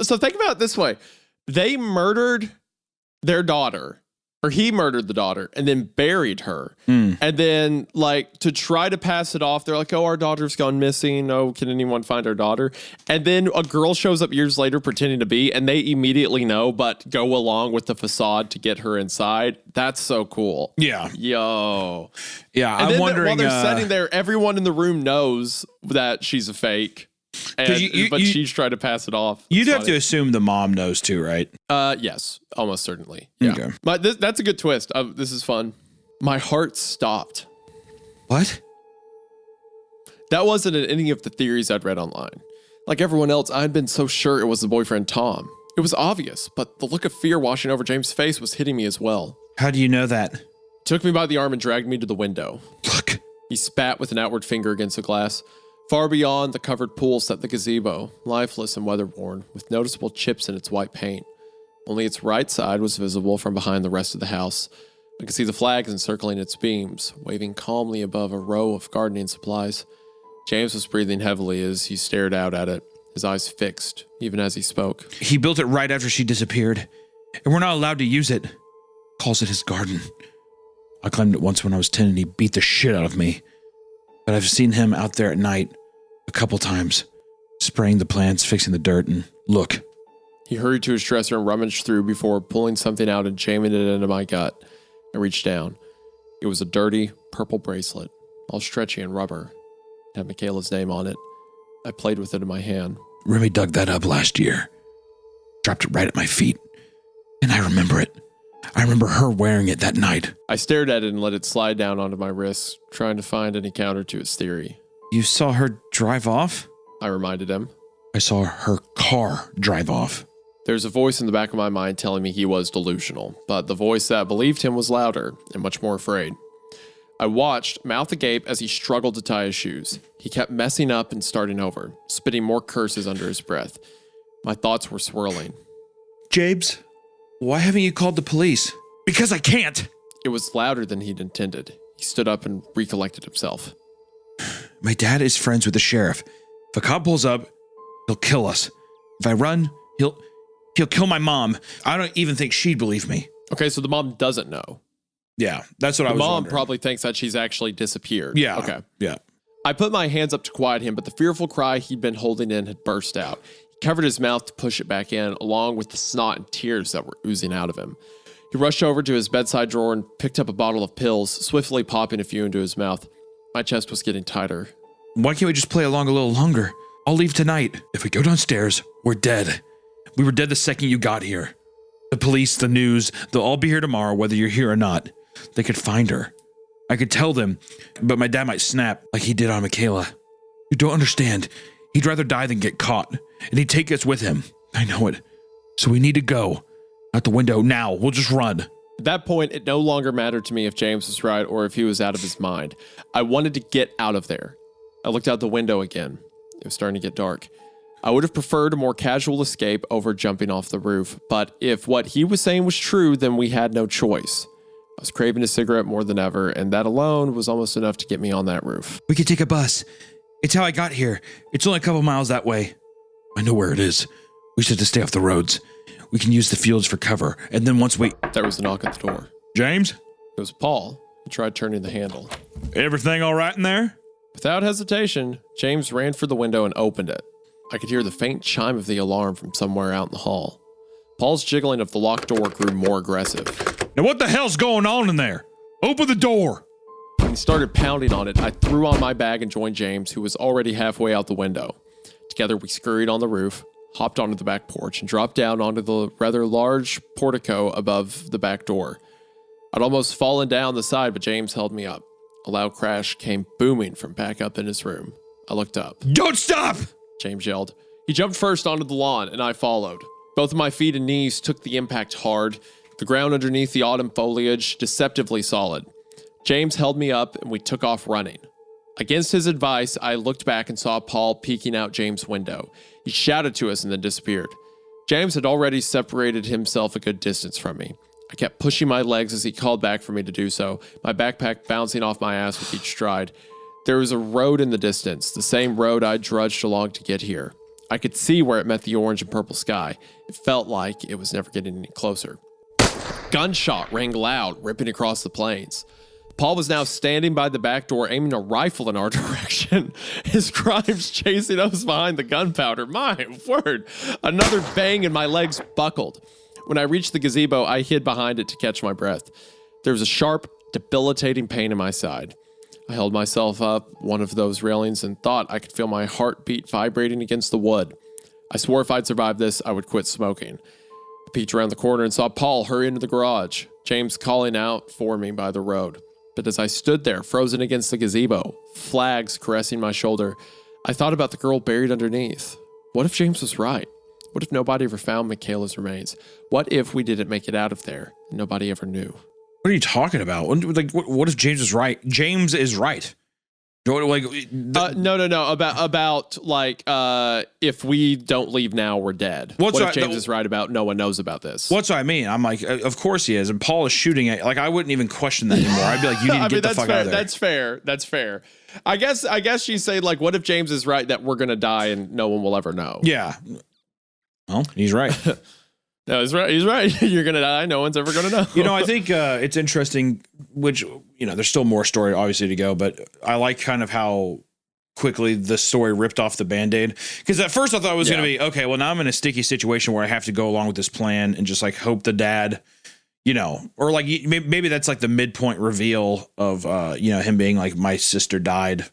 so think about it this way. They murdered their daughter, or he murdered the daughter and then buried her. And then, like, to try to pass it off, they're like, oh, our daughter's gone missing. Oh, can anyone find our daughter? And then a girl shows up years later pretending to be, and they immediately know, but go along with the facade to get her inside. That's so cool. Yeah. Yo. Yeah, And I'm then wondering. while they're sitting there, everyone in the room knows that she's a fake. And, but she's trying to pass it off. You'd have to assume the mom knows too, right? Yes, almost certainly. Yeah. Okay. But that's a good twist. This is fun. My heart stopped. What? That wasn't in any of the theories I'd read online. Like everyone else, I'd been so sure it was the boyfriend Tom. It was obvious, but the look of fear washing over James' face was hitting me as well. How do you know that? Took me by the arm and dragged me to the window. Look. He spat with an outward finger against the glass. Far beyond the covered pool sat the gazebo, lifeless and weather-worn, with noticeable chips in its white paint. Only its right side was visible from behind the rest of the house. I could see the flags encircling its beams, waving calmly above a row of gardening supplies. James was breathing heavily as he stared out at it, his eyes fixed, even as he spoke. He built it right after she disappeared, and we're not allowed to use it. Calls it his garden. I claimed it once when I was 10 and he beat the shit out of me. But I've seen him out there at night a couple times, spraying the plants, fixing the dirt, and look. He hurried to his dresser and rummaged through before pulling something out and jamming it into my gut. I reached down. It was a dirty, purple bracelet, all stretchy and rubber. It had Michaela's name on it. I played with it in my hand. Remy dug that up last year. Dropped it right at my feet. And I remember it. I remember her wearing it that night. I stared at it and let it slide down onto my wrist, trying to find any counter to its theory. You saw her drive off? I reminded him. I saw her car drive off. There's a voice in the back of my mind telling me he was delusional, but the voice that believed him was louder and much more afraid. I watched, mouth agape, as he struggled to tie his shoes. He kept messing up and starting over, spitting more curses under his breath. My thoughts were swirling. James, why haven't you called the police? Because I can't. It was louder than he'd intended. He stood up and recollected himself. My dad is friends with the sheriff. If a cop pulls up, he'll kill us. If I run, he'll kill my mom. I don't even think she'd believe me. Okay, so the mom doesn't know. Yeah, that's what I was The mom wondering. probably thinks that she's actually disappeared. Yeah. Okay. Yeah. I put my hands up to quiet him, but the fearful cry he'd been holding in had burst out. He covered his mouth to push it back in, along with the snot and tears that were oozing out of him. He rushed over to his bedside drawer and picked up a bottle of pills, swiftly popping a few into his mouth. My chest was getting tighter. Why can't we just play along a little longer? I'll leave tonight. If we go downstairs, we're dead. We were dead the second you got here. The police, the news, they'll all be here tomorrow, whether you're here or not. They could find her. I could tell them, but my dad might snap like he did on Michaela. You don't understand. He'd rather die than get caught, and he'd take us with him. I know it. So we need to go. Out the window now. We'll just run. At that point, it no longer mattered to me if James was right or if he was out of his mind. I wanted to get out of there. I looked out the window again. It was starting to get dark. I would have preferred a more casual escape over jumping off the roof, but if what he was saying was true, then we had no choice. I was craving a cigarette more than ever, and that alone was almost enough to get me on that roof. We could take a bus. It's how I got here. It's only a couple miles that way. I know where it is. We should just stay off the roads. We can use the fields for cover, and then once we... There was a knock at the door. James? It was Paul. He tried turning the handle. Everything all right in there? Without hesitation, James ran for the window and opened it. I could hear the faint chime of the alarm from somewhere out in the hall. Paul's jiggling of the locked door grew more aggressive. Now what the hell's going on in there? Open the door! When he started pounding on it, I threw on my bag and joined James, who was already halfway out the window. Together we scurried on the roof, hopped onto the back porch, and dropped down onto the rather large portico above the back door. I'd almost fallen down the side, but James held me up. A loud crash came booming from back up in his room. I looked up. Don't stop! James yelled. He jumped first onto the lawn, and I followed. Both of my feet and knees took the impact hard, the ground underneath the autumn foliage deceptively solid. James held me up, and we took off running. Against his advice, I looked back and saw Paul peeking out James' window. He shouted to us and then disappeared. James had already separated himself a good distance from me. I kept pushing my legs as he called back for me to do so, my backpack bouncing off my ass with each stride. There was a road in the distance, the same road I drudged along to get here. I could see where it met the orange and purple sky. It felt like it was never getting any closer. Gunshot rang loud, ripping across the plains. Paul was now standing by the back door, aiming a rifle in our direction. His crimes chasing us behind the gunpowder. My word. Another bang and my legs buckled. When I reached the gazebo, I hid behind it to catch my breath. There was a sharp, debilitating pain in my side. I held myself up one of those railings and thought I could feel my heartbeat vibrating against the wood. I swore if I'd survived this, I would quit smoking. I peeked around the corner and saw Paul hurry into the garage, James calling out for me by the road. But as I stood there, frozen against the gazebo, flags caressing my shoulder, I thought about the girl buried underneath. What if James was right? What if nobody ever found Michaela's remains? What if we didn't make it out of there and nobody ever knew? What are you talking about? What if James is right? James is right. No. About if we don't leave now, we're dead. What if James is right about no one knows about this? What's what I mean? I'm like, of course he is. And Paul is shooting at, like, I wouldn't even question that anymore. I'd be like, you need to get the fuck out of there. That's fair. I guess she's saying, like, what if James is right that we're going to die and no one will ever know? Yeah. Well, he's right. No, he's right. He's right. You're going to die. No one's ever going to know. You know, I think it's interesting, which, you know, there's still more story obviously to go, but I like kind of how quickly the story ripped off the Band-Aid. Because at first I thought it was going to be, okay, well, now I'm in a sticky situation where I have to go along with this plan and just like hope the dad, you know, or like maybe that's like the midpoint reveal of, you know, him being like, my sister died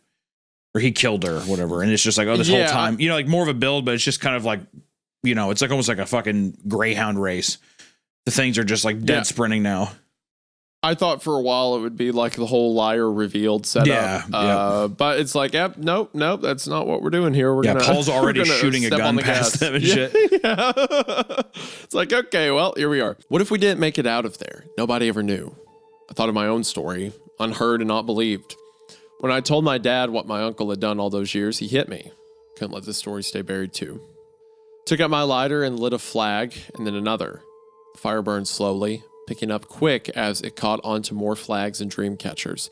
or he killed her or whatever. And it's just like, oh, this whole time, you know, like more of a build, but it's just kind of like, you know, it's like almost like a fucking greyhound race. The things are just like dead sprinting now. I thought for a while it would be like the whole liar revealed setup. But it's like, nope, that's not what we're doing here. Paul's already shooting a gun past them and shit. Yeah. It's like, okay, well, here we are. What if we didn't make it out of there? Nobody ever knew. I thought of my own story, unheard and not believed. When I told my dad what my uncle had done all those years, he hit me. Couldn't let this story stay buried too. Took out my lighter and lit a flag, and then another. The fire burned slowly, picking up quick as it caught onto more flags and dream catchers,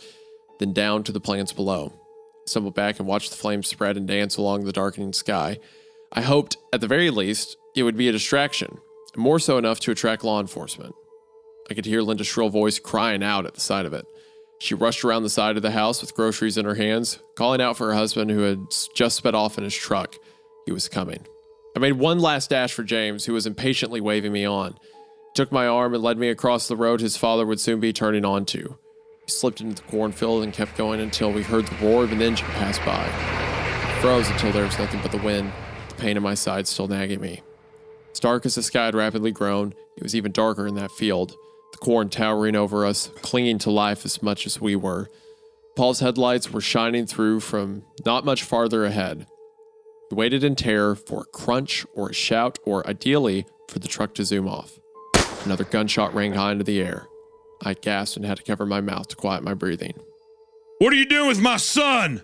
then down to the plants below. I stumbled back and watched the flames spread and dance along the darkening sky. I hoped, at the very least, it would be a distraction, and more so enough to attract law enforcement. I could hear Linda's shrill voice crying out at the sight of it. She rushed around the side of the house with groceries in her hands, calling out for her husband who had just sped off in his truck. He was coming. I made one last dash for James, who was impatiently waving me on. He took my arm and led me across the road his father would soon be turning onto. We slipped into the cornfield and kept going until we heard the roar of an engine pass by. I froze until there was nothing but the wind, the pain in my side still nagging me. As dark as the sky had rapidly grown, it was even darker in that field, the corn towering over us, clinging to life as much as we were. Paul's headlights were shining through from not much farther ahead. We waited in terror for a crunch or a shout, or ideally, for the truck to zoom off. Another gunshot rang high into the air. I gasped and had to cover my mouth to quiet my breathing. "What are you doing with my son?"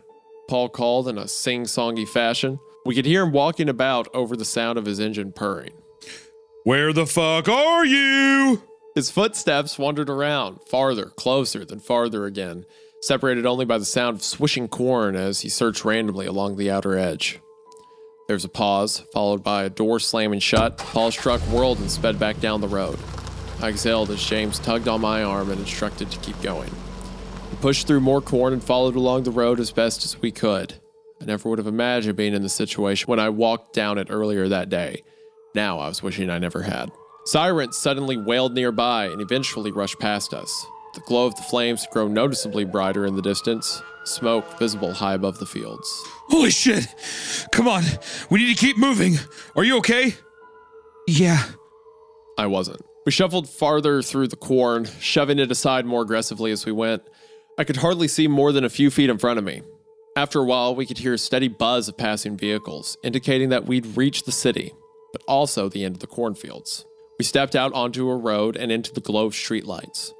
Paul called in a sing-songy fashion. We could hear him walking about over the sound of his engine purring. "Where the fuck are you?" His footsteps wandered around, farther, closer, then farther again, separated only by the sound of swishing corn as he searched randomly along the outer edge. There was a pause, followed by a door slamming shut. Paul's truck whirled and sped back down the road. I exhaled as James tugged on my arm and instructed to keep going. We pushed through more corn and followed along the road as best as we could. I never would have imagined being in the situation when I walked down it earlier that day. Now I was wishing I never had. Sirens suddenly wailed nearby and eventually rushed past us. The glow of the flames had grown noticeably brighter in the distance, smoke visible high above the fields. "Holy shit! Come on, we need to keep moving. Are you okay?" Yeah. I wasn't. We shuffled farther through the corn, shoving it aside more aggressively as we went. I could hardly see more than a few feet in front of me. After a while, we could hear a steady buzz of passing vehicles, indicating that we'd reached the city, but also the end of the cornfields. We stepped out onto a road and into the glow of streetlights.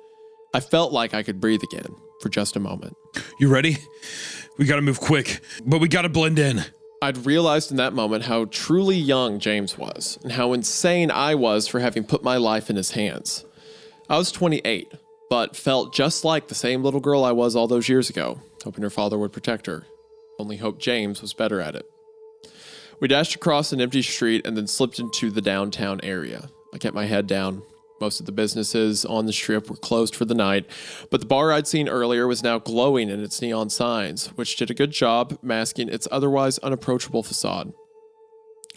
I felt like I could breathe again for just a moment. "You ready? We gotta move quick, but we gotta blend in." I'd realized in that moment how truly young James was, and how insane I was for having put my life in his hands. I was 28, but felt just like the same little girl I was all those years ago, hoping her father would protect her. Only hoped James was better at it. We dashed across an empty street and then slipped into the downtown area. I kept my head down. Most of the businesses on the strip were closed for the night, but the bar I'd seen earlier was now glowing in its neon signs, which did a good job masking its otherwise unapproachable facade.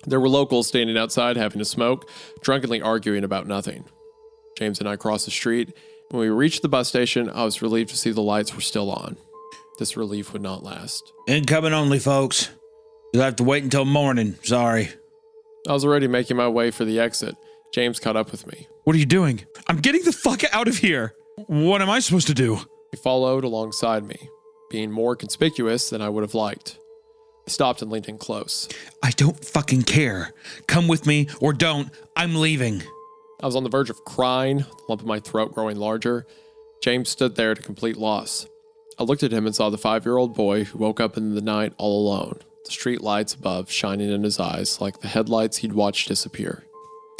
There were locals standing outside having a smoke, drunkenly arguing about nothing. James and I crossed the street. When we reached the bus station, I was relieved to see the lights were still on. This relief would not last. "Incoming only, folks. You'll have to wait until morning. Sorry." I was already making my way for the exit. James caught up with me. "What are you doing?" "I'm getting the fuck out of here." "What am I supposed to do?" He followed alongside me, being more conspicuous than I would have liked. I stopped and leaned in close. "I don't fucking care. Come with me or don't. I'm leaving." I was on the verge of crying, the lump in my throat growing larger. James stood there at a complete loss. I looked at him and saw the 5-year-old boy who woke up in the night all alone, the street lights above shining in his eyes like the headlights he'd watched disappear.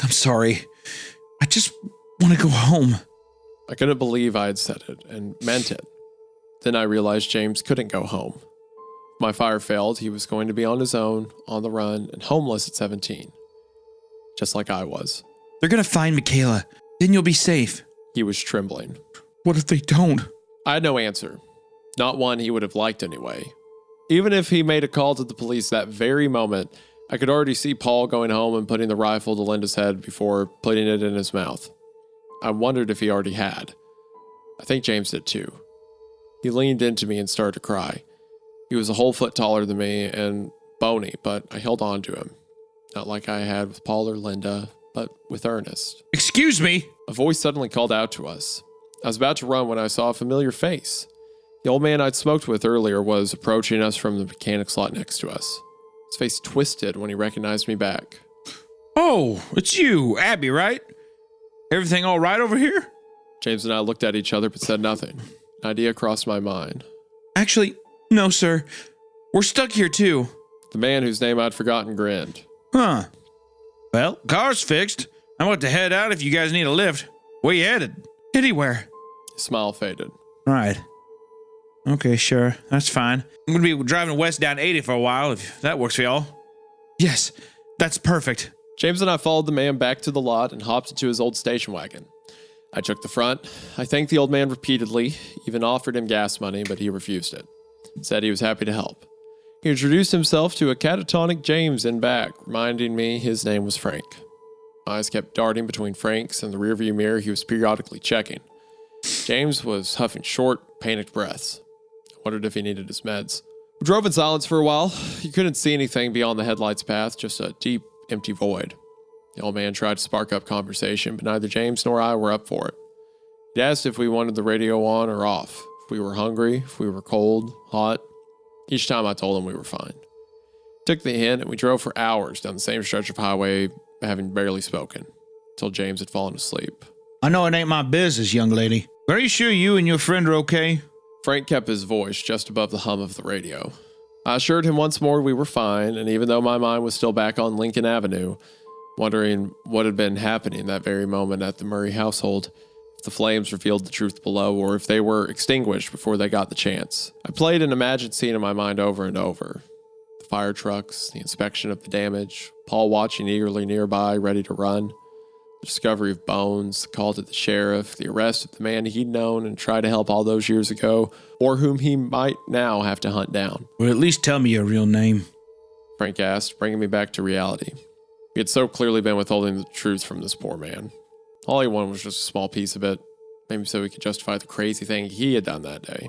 "I'm sorry. I just want to go home." I couldn't believe I had said it and meant it. Then I realized James couldn't go home. If my fire failed, he was going to be on his own, on the run, and homeless at 17. Just like I was. "They're gonna find Michaela. Then you'll be safe." He was trembling. "What if they don't?" I had no answer. Not one he would have liked anyway. Even if he made a call to the police that very moment, I could already see Paul going home and putting the rifle to Linda's head before putting it in his mouth. I wondered if he already had. I think James did too. He leaned into me and started to cry. He was a whole foot taller than me and bony, but I held on to him. Not like I had with Paul or Linda, but with Ernest. "Excuse me." A voice suddenly called out to us. I was about to run when I saw a familiar face. The old man I'd smoked with earlier was approaching us from the mechanics lot next to us. His face twisted when he recognized me back. "Oh, it's you, Abby, right? Everything all right over here?" James and I looked at each other but said nothing. An idea crossed my mind. "Actually, no, sir. We're stuck here too." The man whose name I'd forgotten grinned. "Huh. Well, car's fixed. I'm about to head out if you guys need a lift. Where you headed?" "Anywhere." His smile faded. "All right. Okay, sure. That's fine. I'm going to be driving west down 80 for a while, if that works for y'all." "Yes, that's perfect." James and I followed the man back to the lot and hopped into his old station wagon. I took the front. I thanked the old man repeatedly, even offered him gas money, but he refused it. Said he was happy to help. He introduced himself to a catatonic James in back, reminding me his name was Frank. My eyes kept darting between Frank's and the rearview mirror he was periodically checking. James was huffing short, panicked breaths. I wondered if he needed his meds. We drove in silence for a while. You couldn't see anything beyond the headlights' path, just a deep, empty void. The old man tried to spark up conversation, but neither James nor I were up for it. He asked if we wanted the radio on or off, if we were hungry, if we were cold, hot. Each time I told him we were fine. Took the hint and we drove for hours down the same stretch of highway, having barely spoken, until James had fallen asleep. I know it ain't my business, young lady, but are you sure you and your friend are okay? Frank kept his voice just above the hum of the radio. I assured him once more we were fine, and even though my mind was still back on Lincoln Avenue, wondering what had been happening that very moment at the Murray household, if the flames revealed the truth below, or if they were extinguished before they got the chance. I played an imagined scene in my mind over and over. The fire trucks, the inspection of the damage, Paul watching eagerly nearby, ready to run, the discovery of bones, the call to the sheriff, the arrest of the man he'd known and tried to help all those years ago, or whom he might now have to hunt down. Well, at least tell me your real name, Frank asked, bringing me back to reality. He had so clearly been withholding the truth from this poor man. All he wanted was just a small piece of it, maybe so he could justify the crazy thing he had done that day.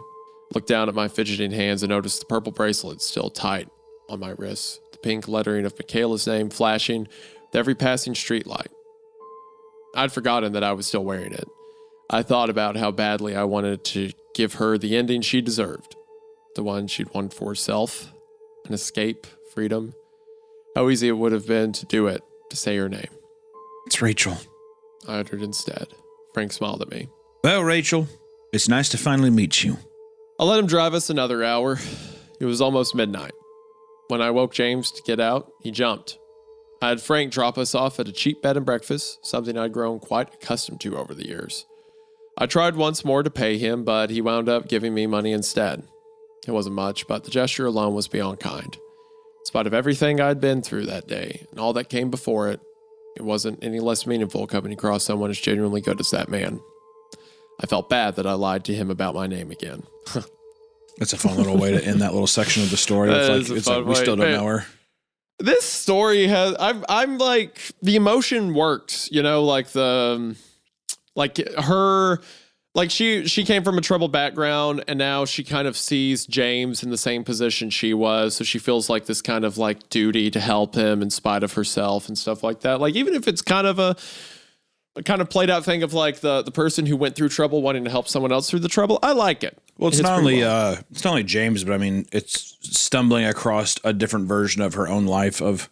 Looked down at my fidgeting hands and noticed the purple bracelet still tight on my wrists, the pink lettering of Michaela's name flashing with every passing street light. I'd forgotten that I was still wearing it. I thought about how badly I wanted to give her the ending she deserved, the one she'd wanted for herself, an escape, freedom. How easy it would have been to do it, to say her name. It's Rachel. I uttered instead. Frank smiled at me. Well, Rachel, it's nice to finally meet you. I let him drive us another hour. It was almost midnight. When I woke James to get out, he jumped. I had Frank drop us off at a cheap bed and breakfast, something I'd grown quite accustomed to over the years. I tried once more to pay him, but he wound up giving me money instead. It wasn't much, but the gesture alone was beyond kind. In spite of everything I'd been through that day and all that came before it, it wasn't any less meaningful coming across someone as genuinely good as that man. I felt bad that I lied to him about my name again. That's a fun little way to end that little section of the story. It's like we still don't know her. This story has, I'm like, the emotion worked, you know, like her, like she came from a troubled background and now she kind of sees James in the same position she was. So she feels like this kind of like duty to help him in spite of herself and stuff like that. Like, even if it's kind of a kind of played out thing of like the person who went through trouble wanting to help someone else through the trouble. I like it. Well, it's not only James, but I mean, it's stumbling across a different version of her own life of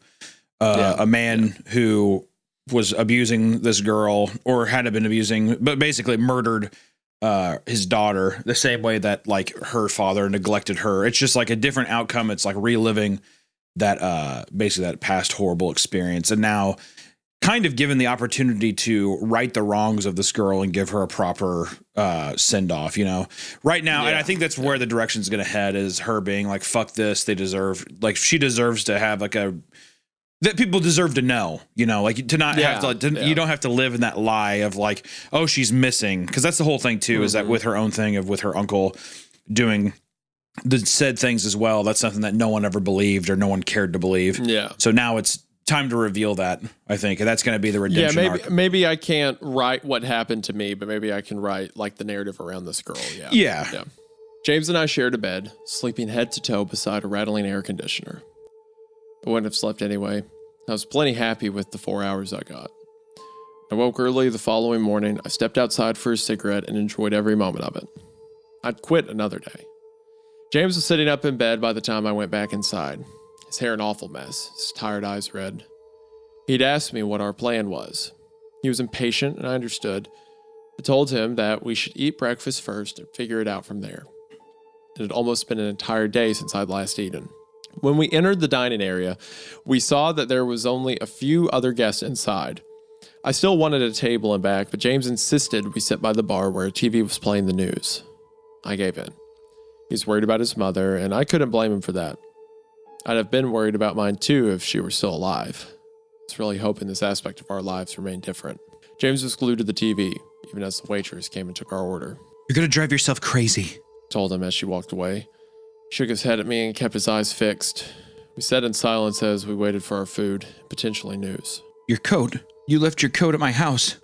a man who was abusing this girl or had been abusing, but basically murdered his daughter the same way that like her father neglected her. It's just like a different outcome. It's like reliving that basically that past horrible experience. And now kind of given the opportunity to right the wrongs of this girl and give her a proper send off, you know, right now. And I think that's where the direction's going to head, is her being like, fuck this. They deserve, like, she deserves to have like that people deserve to know, you know, like to not have to, you don't have to live in that lie of like, oh, she's missing. Cause that's the whole thing too, is that with her own thing of with her uncle doing the said things as well. That's something that no one ever believed or no one cared to believe. Yeah. So now it's time to reveal that, I think. And that's going to be the redemption arc. Maybe I can't write what happened to me, but maybe I can write like the narrative around this girl. Yeah. James and I shared a bed, sleeping head to toe beside a rattling air conditioner. I wouldn't have slept anyway. I was plenty happy with the 4 hours I got. I woke early the following morning. I stepped outside for a cigarette and enjoyed every moment of it. I'd quit another day. James was sitting up in bed by the time I went back inside. His hair an awful mess, his tired eyes red. He'd asked me what our plan was. He was impatient, and I understood. I told him that we should eat breakfast first and figure it out from there. It had almost been an entire day since I'd last eaten. When we entered the dining area, we saw that there was only a few other guests inside. I still wanted a table and back, but James insisted we sit by the bar where a TV was playing the news. I gave in. He's worried about his mother, and I couldn't blame him for that. I'd have been worried about mine too if she were still alive. I was really hoping this aspect of our lives remained different. James was glued to the TV. even as the waitress came and took our order. You're going to drive yourself crazy. Told him as she walked away. He shook his head at me and kept his eyes fixed. We sat in silence as we waited for our food, potentially news. Your coat. You left your coat at my house.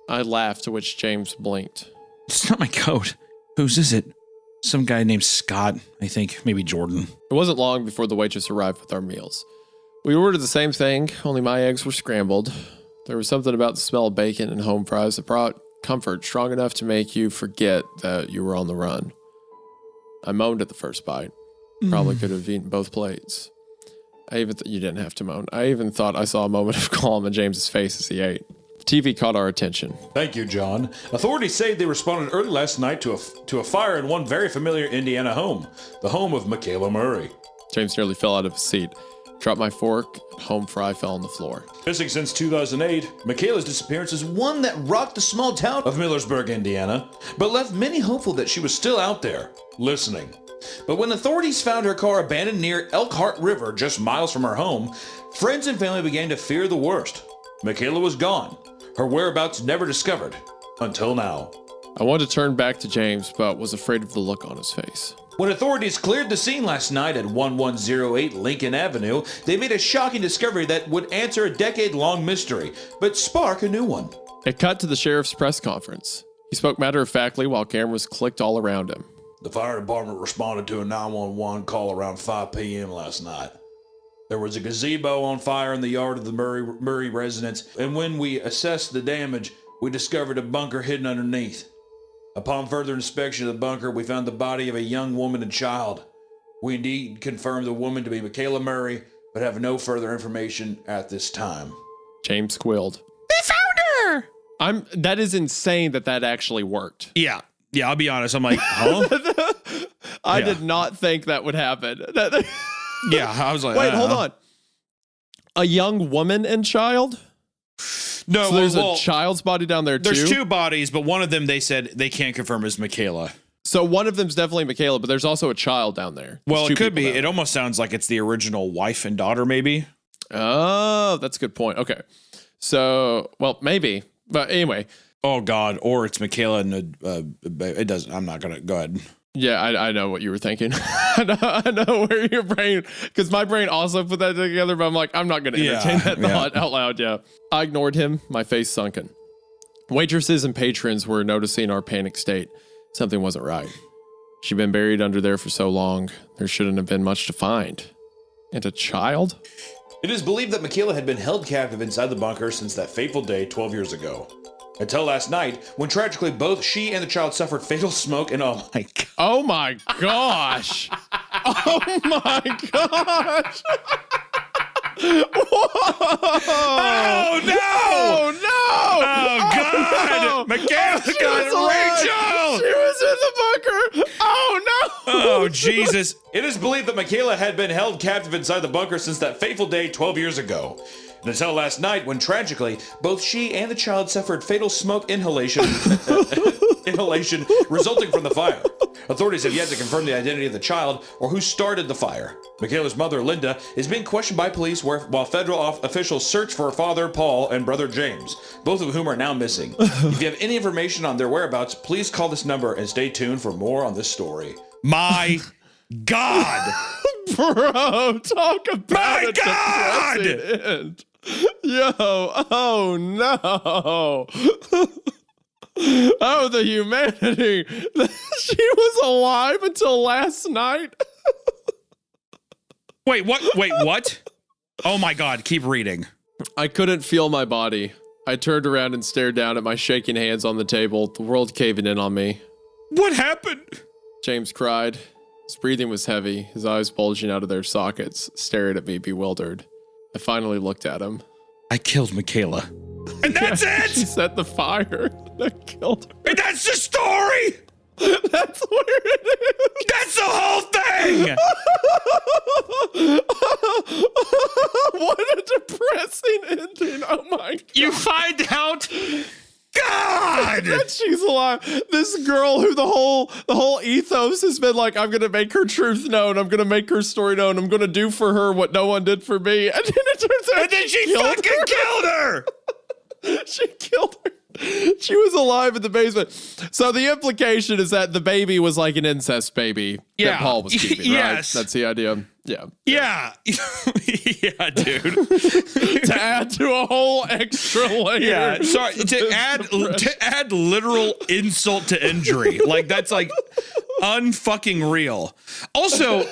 I laughed, to which James blinked. It's not my coat. Whose is it? Some guy named Scott, I think. Maybe Jordan. It wasn't long before the waitress arrived with our meals. We ordered the same thing, only my eggs were scrambled. There was something about the smell of bacon and home fries that brought comfort strong enough to make you forget that you were on the run. I moaned at the first bite. Probably could have eaten both plates. You didn't have to moan. I even thought I saw a moment of calm in James's face as he ate. The TV caught our attention. Thank you, John. Authorities say they responded early last night to a fire in one very familiar Indiana home, the home of Michaela Murray. James nearly fell out of his seat. Dropped my fork, and home fry fell on the floor. Missing since 2008, Michaela's disappearance is one that rocked the small town of Millersburg, Indiana, but left many hopeful that she was still out there, listening. But when authorities found her car abandoned near Elkhart River, just miles from her home, friends and family began to fear the worst. Michaela was gone. Her whereabouts never discovered. Until now. I wanted to turn back to James, but was afraid of the look on his face. When authorities cleared the scene last night at 1108 Lincoln Avenue, they made a shocking discovery that would answer a decade-long mystery, but spark a new one. It cut to the sheriff's press conference. He spoke matter-of-factly while cameras clicked all around him. The fire department responded to a 911 call around 5 p.m. last night. There was a gazebo on fire in the yard of the Murray residence, and when we assessed the damage, we discovered a bunker hidden underneath. Upon further inspection of the bunker, we found the body of a young woman and child. We indeed confirmed the woman to be Michaela Murray, but have no further information at this time. James squealed. They found her! That is insane that actually worked. Yeah, I'll be honest. I'm like, huh? I did not think that would happen. Yeah, I was like, wait, hold on. A young woman and child? No, so there's a child's body down there too? There's two bodies, but one of them they said they can't confirm is Michaela. So one of them's definitely Michaela, but there's also a child down there. Well, it could be. It almost sounds like it's the original wife and daughter, maybe. Oh, that's a good point. Okay. So, well, maybe. But anyway. Oh, God. Or it's Michaela and it doesn't. I'm not going to. Go ahead. Yeah, I know what you were thinking. I know where your brain, because my brain also put that together, but I'm like, I'm not going to entertain that thought out loud. Yeah. I ignored him, my face sunken. Waitresses and patrons were noticing our panic state. Something wasn't right. She'd been buried under there for so long, there shouldn't have been much to find. And a child? It is believed that Michaela had been held captive inside the bunker since that fateful day 12 years ago. Until last night, when tragically both she and the child suffered fatal smoke and oh my gosh. Oh my gosh. Oh no! Oh no! Oh God! No. Michaela got Rachel! She was in the bunker! Oh no! Oh Jesus! It is believed that Michaela had been held captive inside the bunker since that fateful day 12 years ago. And until last night, when tragically, both she and the child suffered fatal smoke inhalation resulting from the fire. Authorities have yet to confirm the identity of the child or who started the fire. Michaela's mother, Linda, is being questioned by police while federal officials search for her father, Paul, and brother, James, both of whom are now missing. If you have any information on their whereabouts, please call this number and stay tuned for more on this story. My God! Bro, talk about My a God! depressing end. Yo, oh no. Oh, the humanity. She was alive until last night. Wait, what? Oh my God, keep reading. I couldn't feel my body. I turned around and stared down at my shaking hands on the table, the world caving in on me. What happened? James cried. His breathing was heavy, his eyes bulging out of their sockets, staring at me bewildered. I finally looked at him. I killed Michaela. And that's it? She set the fire that killed her. And that's the story? That's where it is. That's the whole thing! What a depressing ending. Oh my God. You find out... God! That she's alive. This girl who the whole ethos has been like, I'm gonna make her truth known. I'm gonna make her story known. I'm gonna do for her what no one did for me. And then it turns out and then she fucking killed her. She killed her. She was alive in the basement. So the implication is that the baby was like an incest baby that Paul was keeping, right? Yes. That's the idea. Yeah. Yeah. Yeah, dude. To add to a whole extra layer. Yeah. Sorry, to add literal insult to injury. Like that's like unfucking real. Also,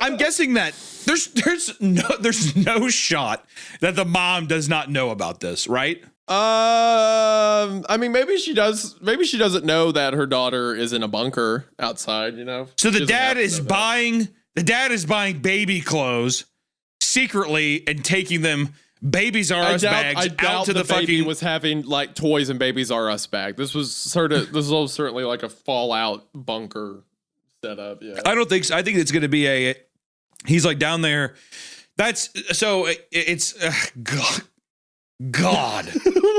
I'm guessing that there's no shot that the mom does not know about this, right? I mean, maybe she does. Maybe she doesn't know that her daughter is in a bunker outside. You know. So the dad is buying baby clothes secretly and taking them Babies R Us bags out to the fucking. Baby was having like toys and Babies R Us bag. This was certainly like a Fallout bunker setup. Yeah. I don't think so. I think it's going to be he's like down there. That's so it's God.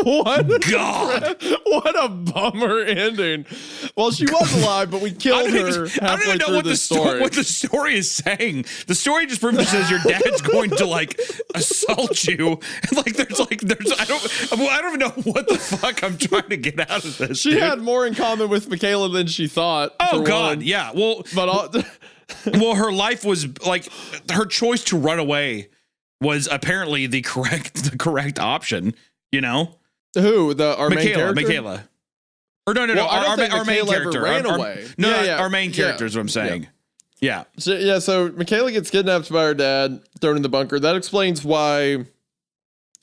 What? God. What a bummer ending. Well, she was alive, but we killed her halfway through the story. What the story is saying. The story just pretty much says your dad's going to like assault you. And like there's I don't even know what the fuck I'm trying to get out of this. She had more in common with Michaela than she thought. Oh God, yeah. Well, but well, her life was like her choice to run away was apparently the correct option, you know? Who? Our main character? Michaela. Or no, our main character ran away. Our main character is what I'm saying. Yeah. So Michaela gets kidnapped by her dad, thrown in the bunker. That explains why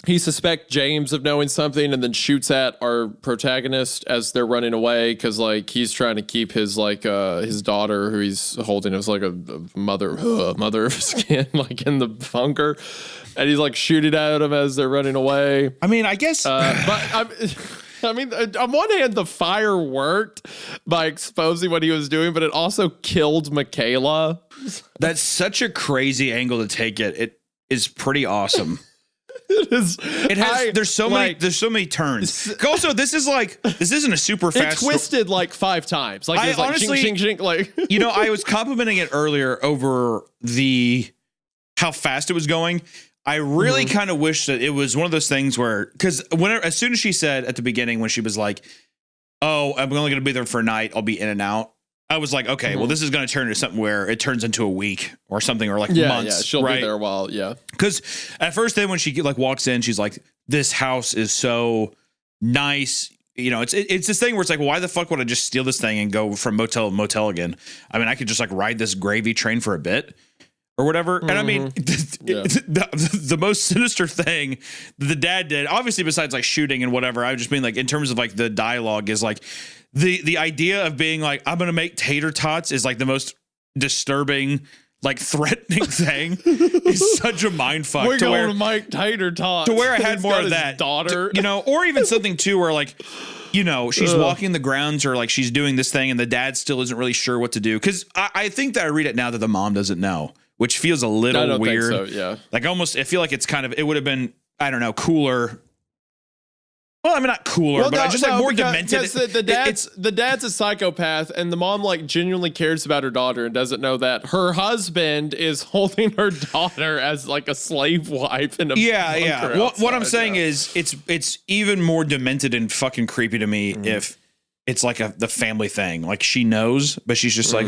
he suspects James of knowing something and then shoots at our protagonist as they're running away because like he's trying to keep his like his daughter who he's holding as like a mother of his skin like in the bunker, and he's like shooting at him as they're running away. I mean, I guess, I mean, on one hand, the fire worked by exposing what he was doing, but it also killed Michaela. That's such a crazy angle to take it. It is pretty awesome. There's so many turns. Also, this isn't a super fast. It twisted like 5 times. Like, it was honestly, shink, shink, shink, like you know, I was complimenting it earlier over how fast it was going. I really kind of wish that it was one of those things where, because as soon as she said at the beginning when she was like, "Oh, I'm only going to be there for a night. I'll be in and out." I was like, okay, well, this is going to turn into something where it turns into a week or something, or like months. Yeah, she'll be there a while. Yeah, because at first, then when she like walks in, she's like, "This house is so nice." You know, it's this thing where it's like, why the fuck would I just steal this thing and go from motel to motel again? I mean, I could just like ride this gravy train for a bit or whatever. And I mean, the most sinister thing the dad did, obviously besides like shooting and whatever, I just mean like in terms of like the dialogue is like. The idea of being like, I'm going to make tater tots is like the most disturbing, like threatening thing. Is such a mind fuck. We're going to make tater tots. To where I had more of that. Daughter. You know, or even something too where like, you know, she's walking the grounds or like she's doing this thing and the dad still isn't really sure what to do. Because I think that I read it now that the mom doesn't know, which feels a little weird. Think so, yeah. Like almost, I feel like it's kind of, it would have been, I don't know, cooler. Well, I mean, not cooler, but just like more demented. The dad's a psychopath, and the mom like genuinely cares about her daughter and doesn't know that her husband is holding her daughter as like a slave wife in a bunker outside, what I'm saying is, it's even more demented and fucking creepy to me if it's like the family thing. Like she knows, but she's just like,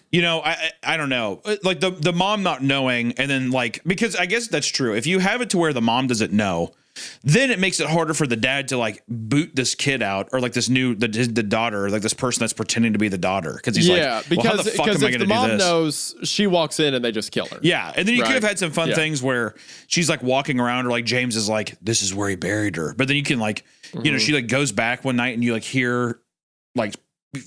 you know, I don't know, like the mom not knowing, and then like because I guess that's true. If you have it to where the mom doesn't know. Then it makes it harder for the dad to like boot this kid out or like this the daughter, like this person that's pretending to be the daughter. Cause he's because how the fuck am I if gonna the mom do this? knows, she walks in and they just kill her. Yeah. And then you could have had some fun things where she's like walking around or like James is like, this is where he buried her. But then you can like, you know, she like goes back one night and you like hear like,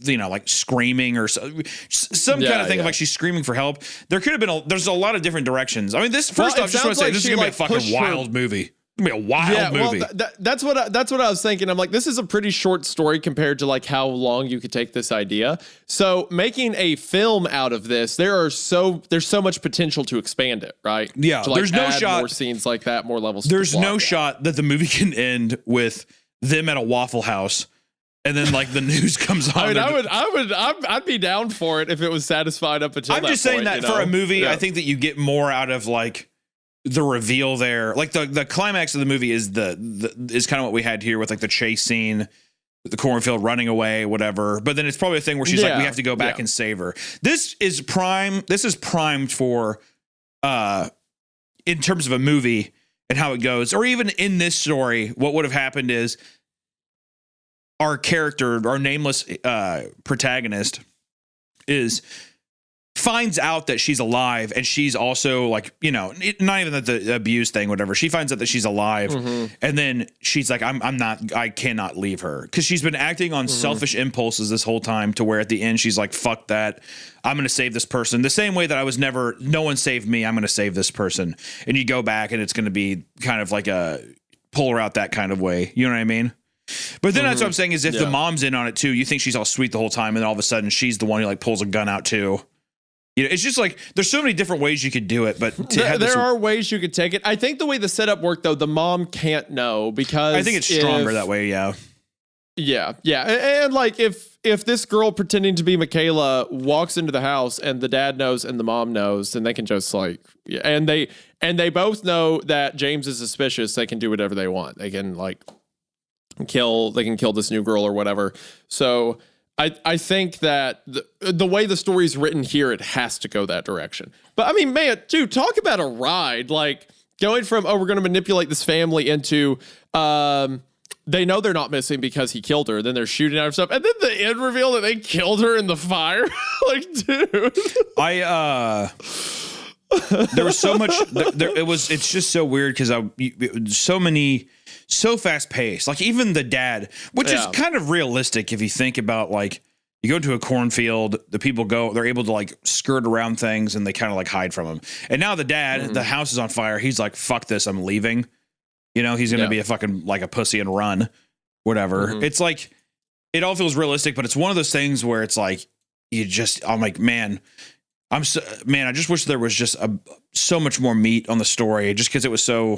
you know, like screaming or some kind of thing of like she's screaming for help. There could have been there's a lot of different directions. I mean, this first off, just want to say this is gonna be a fucking wild movie. It's gonna be a wild movie. Well, that's what I was thinking. I'm like, this is a pretty short story compared to like how long you could take this idea. So making a film out of this, there's so much potential to expand it, right? Yeah, to, like, there's no shot. More scenes like that, more levels. There's no shot that the movie can end with them at a Waffle House, and then like the news comes on. I mean, I'd be down for it if it was satisfied up until. I'm just saying that you know? for a movie, I think that you get more out of like. the reveal there, like the climax of the movie is is kind of what we had here with like the chase scene, the cornfield running away, whatever. But then it's probably a thing where she's like, we have to go back and save her. This is primed for, in terms of a movie and how it goes, or even in this story, what would have happened is our character, our nameless protagonist, finds out that she's alive, and she's also like, you know, not even that the abuse thing, whatever. She finds out that she's alive, and then she's like, I cannot leave her, because she's been acting on selfish impulses this whole time, to where at the end she's like, fuck that, I'm going to save this person the same way that no one saved me, I'm going to save this person. And you go back, and it's going to be kind of like a pull her out that kind of way. You know what I mean? But then that's what I'm saying is, if the mom's in on it too, you think she's all sweet the whole time, and then all of a sudden she's the one who like pulls a gun out too. You know, it's just like, there's so many different ways you could do it, but there are ways you could take it. I think the way the setup worked, though, the mom can't know, because I think it's stronger that way. Yeah. And like, if this girl pretending to be Michaela walks into the house and the dad knows and the mom knows, then they can just like, and they both know that James is suspicious. They can do whatever they want. They can like kill this new girl or whatever. So I think that the way the story's written here, it has to go that direction. But I mean, man, dude, talk about a ride. Like, going from, we're going to manipulate this family, into they know they're not missing because he killed her. Then they're shooting at her stuff. And then the end reveal that they killed her in the fire. Like, dude. There was so much, it's just so weird, because so fast paced. Like, even the dad, which is kind of realistic if you think about, like, you go to a cornfield, the people they're able to like skirt around things, and they kind of like hide from them. And now the dad, the house is on fire. He's like, fuck this, I'm leaving. You know, he's going to be a fucking like a pussy and run, whatever. It's like, it all feels realistic, but it's one of those things where it's like, I'm like, man, I just wish there was just so much more meat on the story, just because it was so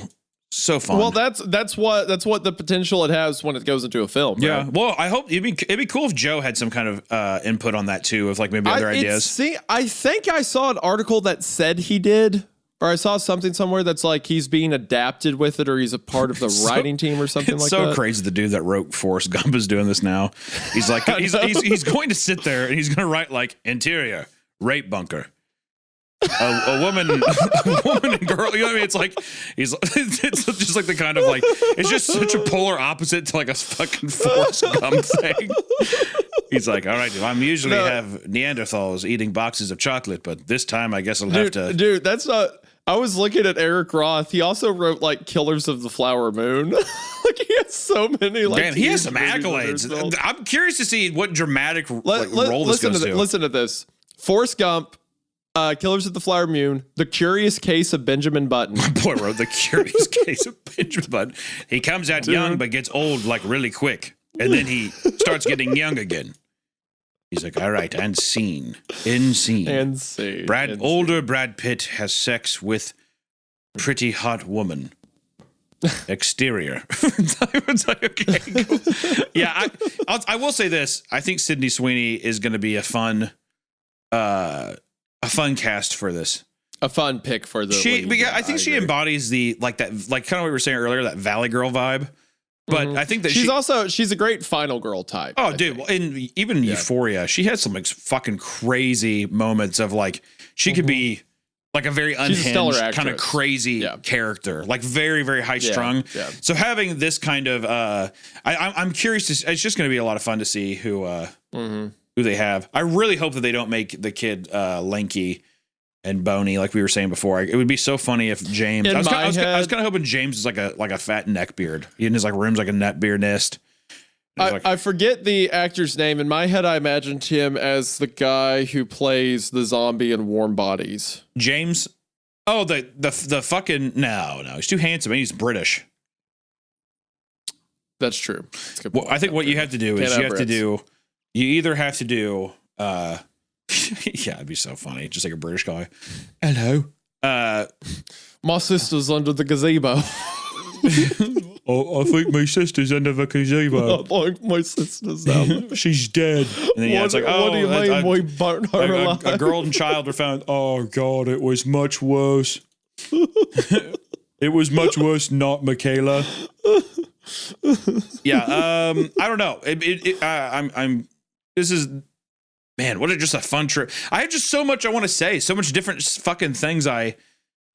fun. Well, that's what the potential it has when it goes into a film. Yeah. Right? Well, I hope it'd be cool if Joe had some kind of input on that too, of like maybe other ideas. I think I saw an article that said he did, or I saw something somewhere that's like he's being adapted with it, or he's a part of the writing team or something like that. It's so crazy. The dude that wrote Forrest Gump is doing this now. He's like, he's going to sit there and he's going to write like, interior rape bunker. A woman and girl, you know what I mean? It's like it's just like the kind of like, it's just such a polar opposite to like a fucking Forrest Gump thing. He's like, all right, I'm usually have Neanderthals eating boxes of chocolate, but this time I guess I'll have to. Dude, that's not. I was looking at Eric Roth. He also wrote like Killers of the Flower Moon. Like, he has so many. Like, damn, he has some accolades. I'm curious to see what dramatic role this goes to. Listen to this: Forrest Gump, Killers of the Flower Moon, The Curious Case of Benjamin Button. My boy wrote The Curious Case of Benjamin Button. He comes out young but gets old like really quick, and then he starts getting young again. He's like, all right, and scene. Older Brad Pitt has sex with pretty hot woman. Exterior. It's like, okay, cool. Yeah, I will say this. I think Sydney Sweeney is going to be a fun cast for this. A fun pick for the lead. I think she embodies the like kind of what we were saying earlier, that Valley Girl vibe. But I think that she's a great final girl type. Oh, dude. And even Euphoria, she had some like fucking crazy moments of like, she could be like a very unhinged kind of crazy character, like very, very high strung. Yeah. So having this kind of, I'm curious it's just going to be a lot of fun to see who they have. I really hope that they don't make the kid lanky and bony, like we were saying before. It would be so funny if James. I was kind of hoping James is like a fat neck beard. He in his like room's like a net beard nest. I forget the actor's name. In my head, I imagined him as the guy who plays the zombie in Warm Bodies. James. Oh, the fucking no. He's too handsome. And he's British. That's true. Well, I think what you have to do is you either have to do. Yeah, it'd be so funny. Just like a British guy. Hello. My sister's under the gazebo. I think my sister's under the gazebo. I think my sister's down there. She's dead. And then, it's like, what do you mean we burnt her alive? A girl and child were found. Oh, God, it was much worse. It was much worse not Michaela. Yeah, I don't know. This is, man, what a just a fun trip. I have just so much I want to say, so much different fucking things I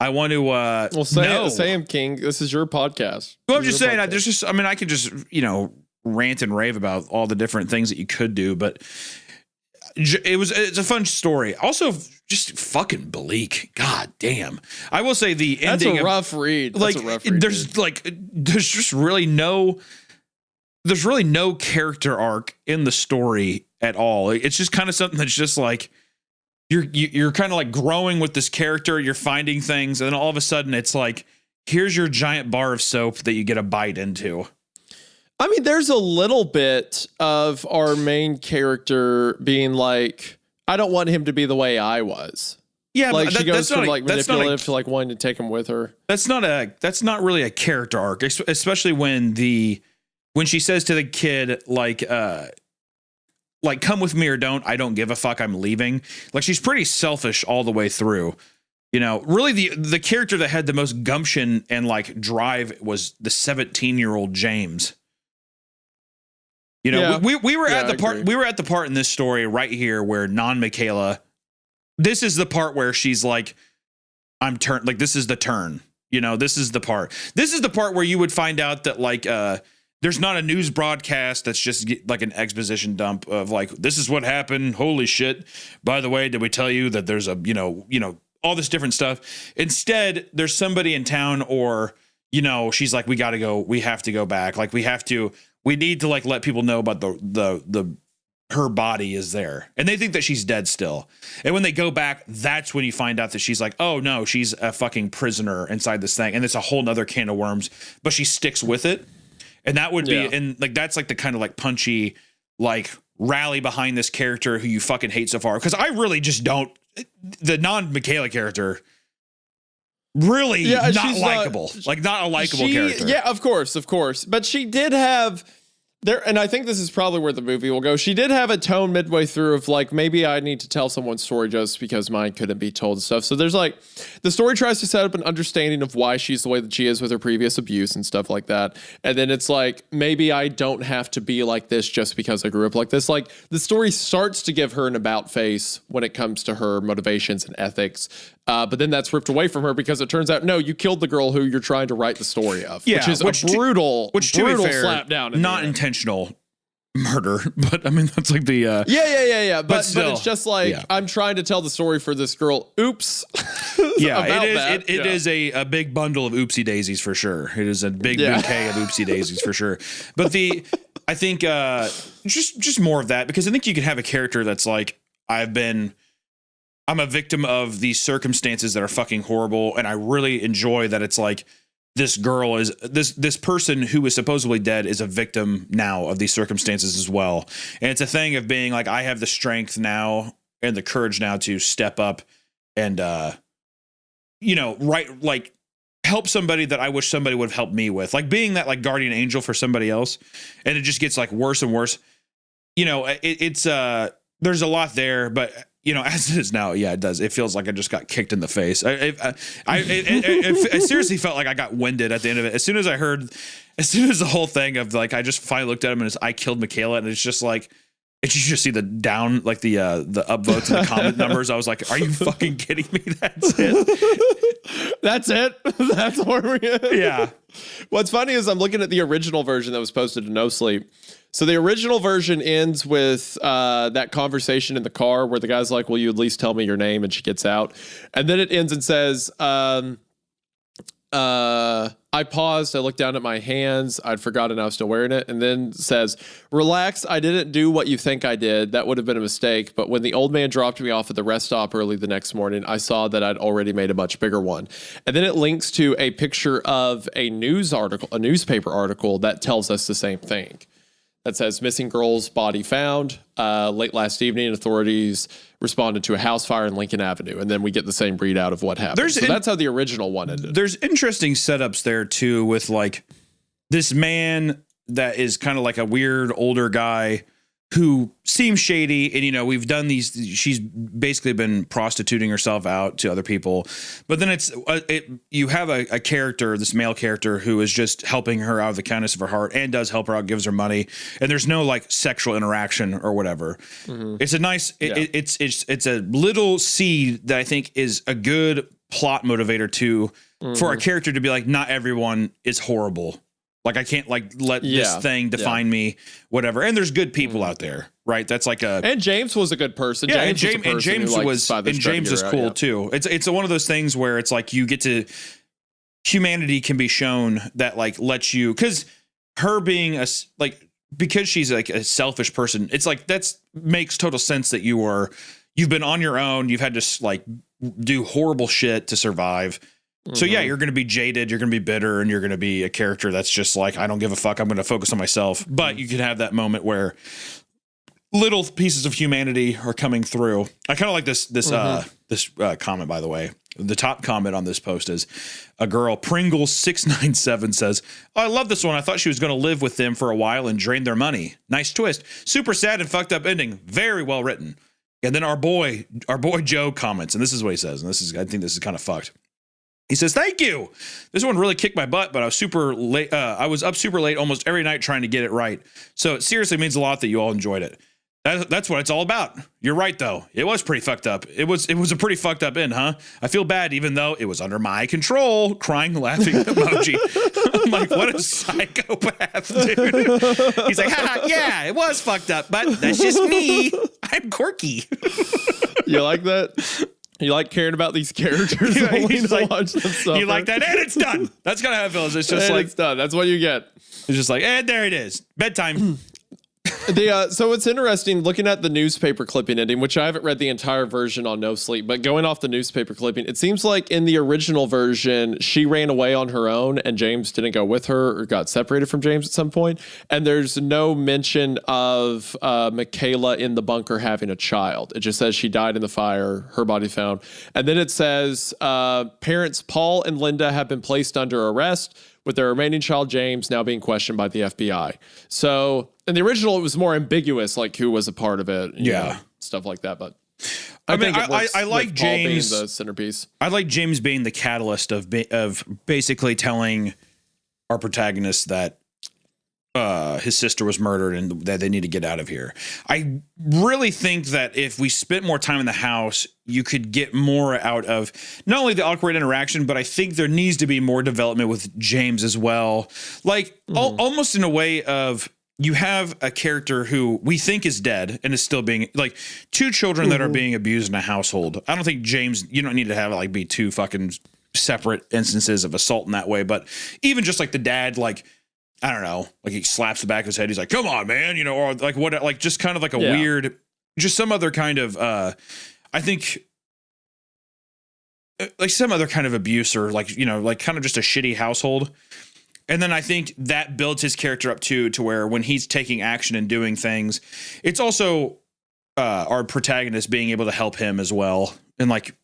want to well, say him, King. This is your podcast. Well, I'm just saying, I can just, rant and rave about all the different things that you could do, but it's a fun story. Also, just fucking bleak. God damn. I will say the ending. That's a rough read. There's just really no character arc in the story at all. It's just kind of something that's just like you're kind of like growing with this character. You're finding things, and then all of a sudden, it's like, here's your giant bar of soap that you get a bite into. I mean, there's a little bit of our main character being like, I don't want him to be the way I was. Yeah, like but she goes from like manipulative to like wanting to take him with her. That's not really a character arc, especially when she says to the kid like come with me or don't, I don't give a fuck, I'm leaving. Like, she's pretty selfish all the way through. Really the character that had the most gumption and like drive was the 17-year-old James. We were at the part. We were at the part in this story right here where non-Michaela. This is the part where she's like, "I'm turned." Like, this is the turn. This is the part. This is the part where you would find out that like there's not a news broadcast that's just like an exposition dump of like, this is what happened. Holy shit! By the way, did we tell you that there's a all this different stuff? Instead, there's somebody in town, or she's like, we got to go. We have to go back. Like, we need to like let people know about her body is there, and they think that she's dead still. And when they go back, that's when you find out that she's like, oh no, she's a fucking prisoner inside this thing, and it's a whole nother can of worms. But she sticks with it, and that would be, and like that's like the kind of like punchy like rally behind this character who you fucking hate so far. Because I really just don't. The non-Michaela character. Really not likable. Not a likable character. Yeah, of course. But she did have there, and I think this is probably where the movie will go. She did have a tone midway through of like, maybe I need to tell someone's story just because mine couldn't be told and stuff. So there's like, the story tries to set up an understanding of why she's the way that she is with her previous abuse and stuff like that. And then it's like, maybe I don't have to be like this just because I grew up like this. Like, the story starts to give her an about face when it comes to her motivations and ethics. But then that's ripped away from her because it turns out, no, you killed the girl who you're trying to write the story of, which is a brutal slap down. Not intentional murder, but I mean, that's like the yeah. But it's just like, I'm trying to tell the story for this girl. Oops. Yeah, it is a big bundle of oopsie daisies for sure. It is a big bouquet of oopsie daisies for sure. But I think just more of that, because I think you can have a character that's like, I'm a victim of these circumstances that are fucking horrible, and I really enjoy that it's like, this girl is this person who is supposedly dead is a victim now of these circumstances as well. And it's a thing of being like, I have the strength now and the courage now to step up and like help somebody that I wish somebody would have helped me with, like being that like guardian angel for somebody else. And it just gets like worse and worse. It's there's a lot there, but as it is now, it does. It feels like I just got kicked in the face. I seriously felt like I got winded at the end of it. As soon as the whole thing of like, I just finally looked at him and I killed Michaela, and it's just like, you just see the down, like the upvotes and the comment numbers. I was like, are you fucking kidding me? That's it. That's it. That's where we're at. Yeah. What's funny is I'm looking at the original version that was posted to No Sleep. So the original version ends with that conversation in the car where the guy's like, will you at least tell me your name? And she gets out. And then it ends and says, I paused. I looked down at my hands. I'd forgotten I was still wearing it. And then says, relax. I didn't do what you think I did. That would have been a mistake. But when the old man dropped me off at the rest stop early the next morning, I saw that I'd already made a much bigger one. And then it links to a picture of a newspaper article that tells us the same thing. That says, missing girl's body found. Late last evening, authorities responded to a house fire in Lincoln Avenue. And then we get the same readout of what happened. So that's how the original one ended. There's interesting setups there, too, with like this man that is kind of like a weird older guy who seems shady, and we've done these. She's basically been prostituting herself out to other people, but then you have a character, this male character, who is just helping her out of the kindness of her heart and does help her out, gives her money, and there's no like sexual interaction or whatever. It's a nice, it's a little seed that I think is a good plot motivator for a character to be like, not everyone is horrible. Like, I can't like let this thing define me, whatever. And there's good people out there, right? That's like and James was a good person. Yeah, James was cool too. It's one of those things where it's like you get to, humanity can be shown that like lets you, because her being because she's like a selfish person, it's like makes total sense that you've been on your own, you've had to like do horrible shit to survive. So yeah, you're going to be jaded, you're going to be bitter, and you're going to be a character that's just like, I don't give a fuck, I'm going to focus on myself. But you can have that moment where little pieces of humanity are coming through. I kind of like this comment, by the way. The top comment on this post is a girl, Pringles697, says, "Oh, I love this one. I thought she was going to live with them for a while and drain their money. Nice twist. Super sad and fucked up ending. Very well written." And then our boy Joe comments, and this is what he says, and I think this is kind of fucked. He says, "Thank you. This one really kicked my butt, but I was super late. I was up super late almost every night trying to get it right. So it seriously means a lot that you all enjoyed it. That's what it's all about. You're right, though. It was pretty fucked up. It was a pretty fucked up end, huh? I feel bad, even though it was under my control." Crying, laughing emoji. I'm like, what a psychopath, dude. He's like, haha, yeah, it was fucked up, but that's just me. I'm quirky. You like that? You like caring about these characters? He's like, you like that? And it's done. That's kind of how it feels. It's just like, it's done. That's what you get. It's just like, and there it is. Bedtime. So it's interesting looking at the newspaper clipping ending, which I haven't read the entire version on No Sleep, but going off the newspaper clipping, it seems like in the original version, she ran away on her own and James didn't go with her or got separated from James at some point. And there's no mention of Michaela in the bunker having a child. It just says she died in the fire, her body found. And then it says parents Paul and Linda have been placed under arrest, with their remaining child, James, now being questioned by the FBI. So in the original, it was more ambiguous, like who was a part of it. You know, stuff like that. But I like James being the centerpiece. I like James being the catalyst of basically telling our protagonist that his sister was murdered and that they need to get out of here. I really think that if we spent more time in the house, you could get more out of not only the awkward interaction, but I think there needs to be more development with James as well. Like almost in a way of, you have a character who we think is dead and is still being like two children that are being abused in a household. I don't think James, you don't need to have it like be two fucking separate instances of assault in that way. But even just like the dad, like, I don't know, like he slaps the back of his head. He's like, come on, man. You know, or like what, like just kind of like a weird, just some other kind of, I think like some other kind of abuse or like, you know, like kind of just a shitty household. And then I think that builds his character up to where when he's taking action and doing things, it's also our protagonist being able to help him as well. And like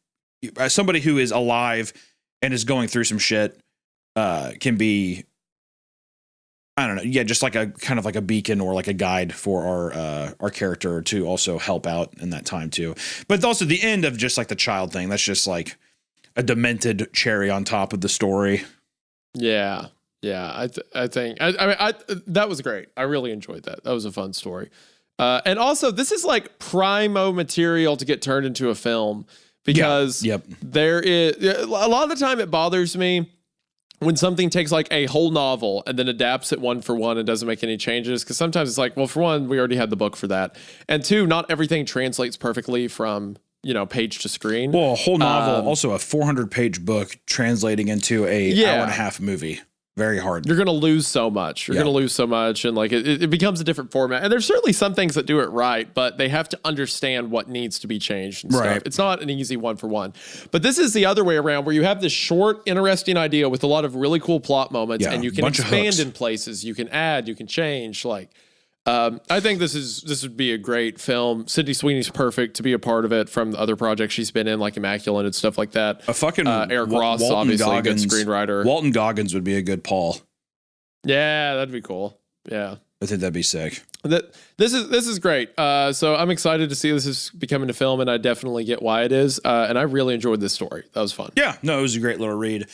as somebody who is alive and is going through some shit can be, I don't know. Yeah. Just like a kind of like a beacon or like a guide for our character to also help out in that time too. But also the end of just like the child thing. That's just like a demented cherry on top of the story. Yeah. Yeah. I think that was great. I really enjoyed that. That was a fun story. And also this is like primo material to get turned into a film because there is a lot of the time it bothers me when something takes like a whole novel and then adapts it one for one and doesn't make any changes. Because sometimes it's like, well, for one, we already had the book for that. And two, not everything translates perfectly from, you know, page to screen. Well, a whole novel, also a 400-page book translating into a hour and a half movie. Very hard. You're going to lose so much. You're going to lose so much. And like it becomes a different format. And there's certainly some things that do it right, but they have to understand what needs to be changed and stuff. It's not an easy one for one. But this is the other way around where you have this short, interesting idea with a lot of really cool plot moments and you can expand in places. You can add, you can change. Like, I think this would be a great film. Sydney Sweeney's perfect to be a part of it from the other projects she's been in, like Immaculate and stuff like that. A fucking Eric Ross, obviously a good screenwriter. Walton Goggins would be a good Paul. Yeah, that'd be cool. Yeah. I think that'd be sick. This is great. So I'm excited to see this is becoming a film, and I definitely get why it is. And I really enjoyed this story. That was fun. Yeah, no, it was a great little read.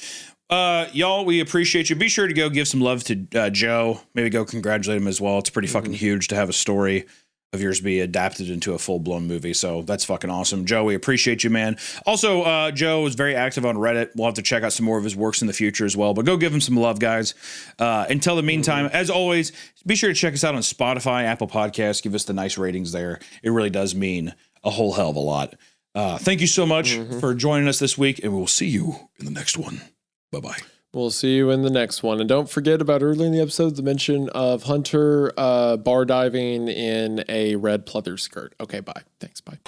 Y'all, we appreciate you. Be sure to go give some love to Joe. Maybe go congratulate him as well. It's pretty fucking huge to have a story of yours be adapted into a full-blown movie. So that's fucking awesome. Joe, we appreciate you, man. Also, Joe is very active on Reddit. We'll have to check out some more of his works in the future as well. But go give him some love, guys. Until the meantime, as always, be sure to check us out on Spotify, Apple Podcasts. Give us the nice ratings there. It really does mean a whole hell of a lot. Thank you so much for joining us this week, and we'll see you in the next one. Bye-bye. We'll see you in the next one. And don't forget about early in the episode, the mention of Hunter bar diving in a red pleather skirt. Okay, bye. Thanks, bye.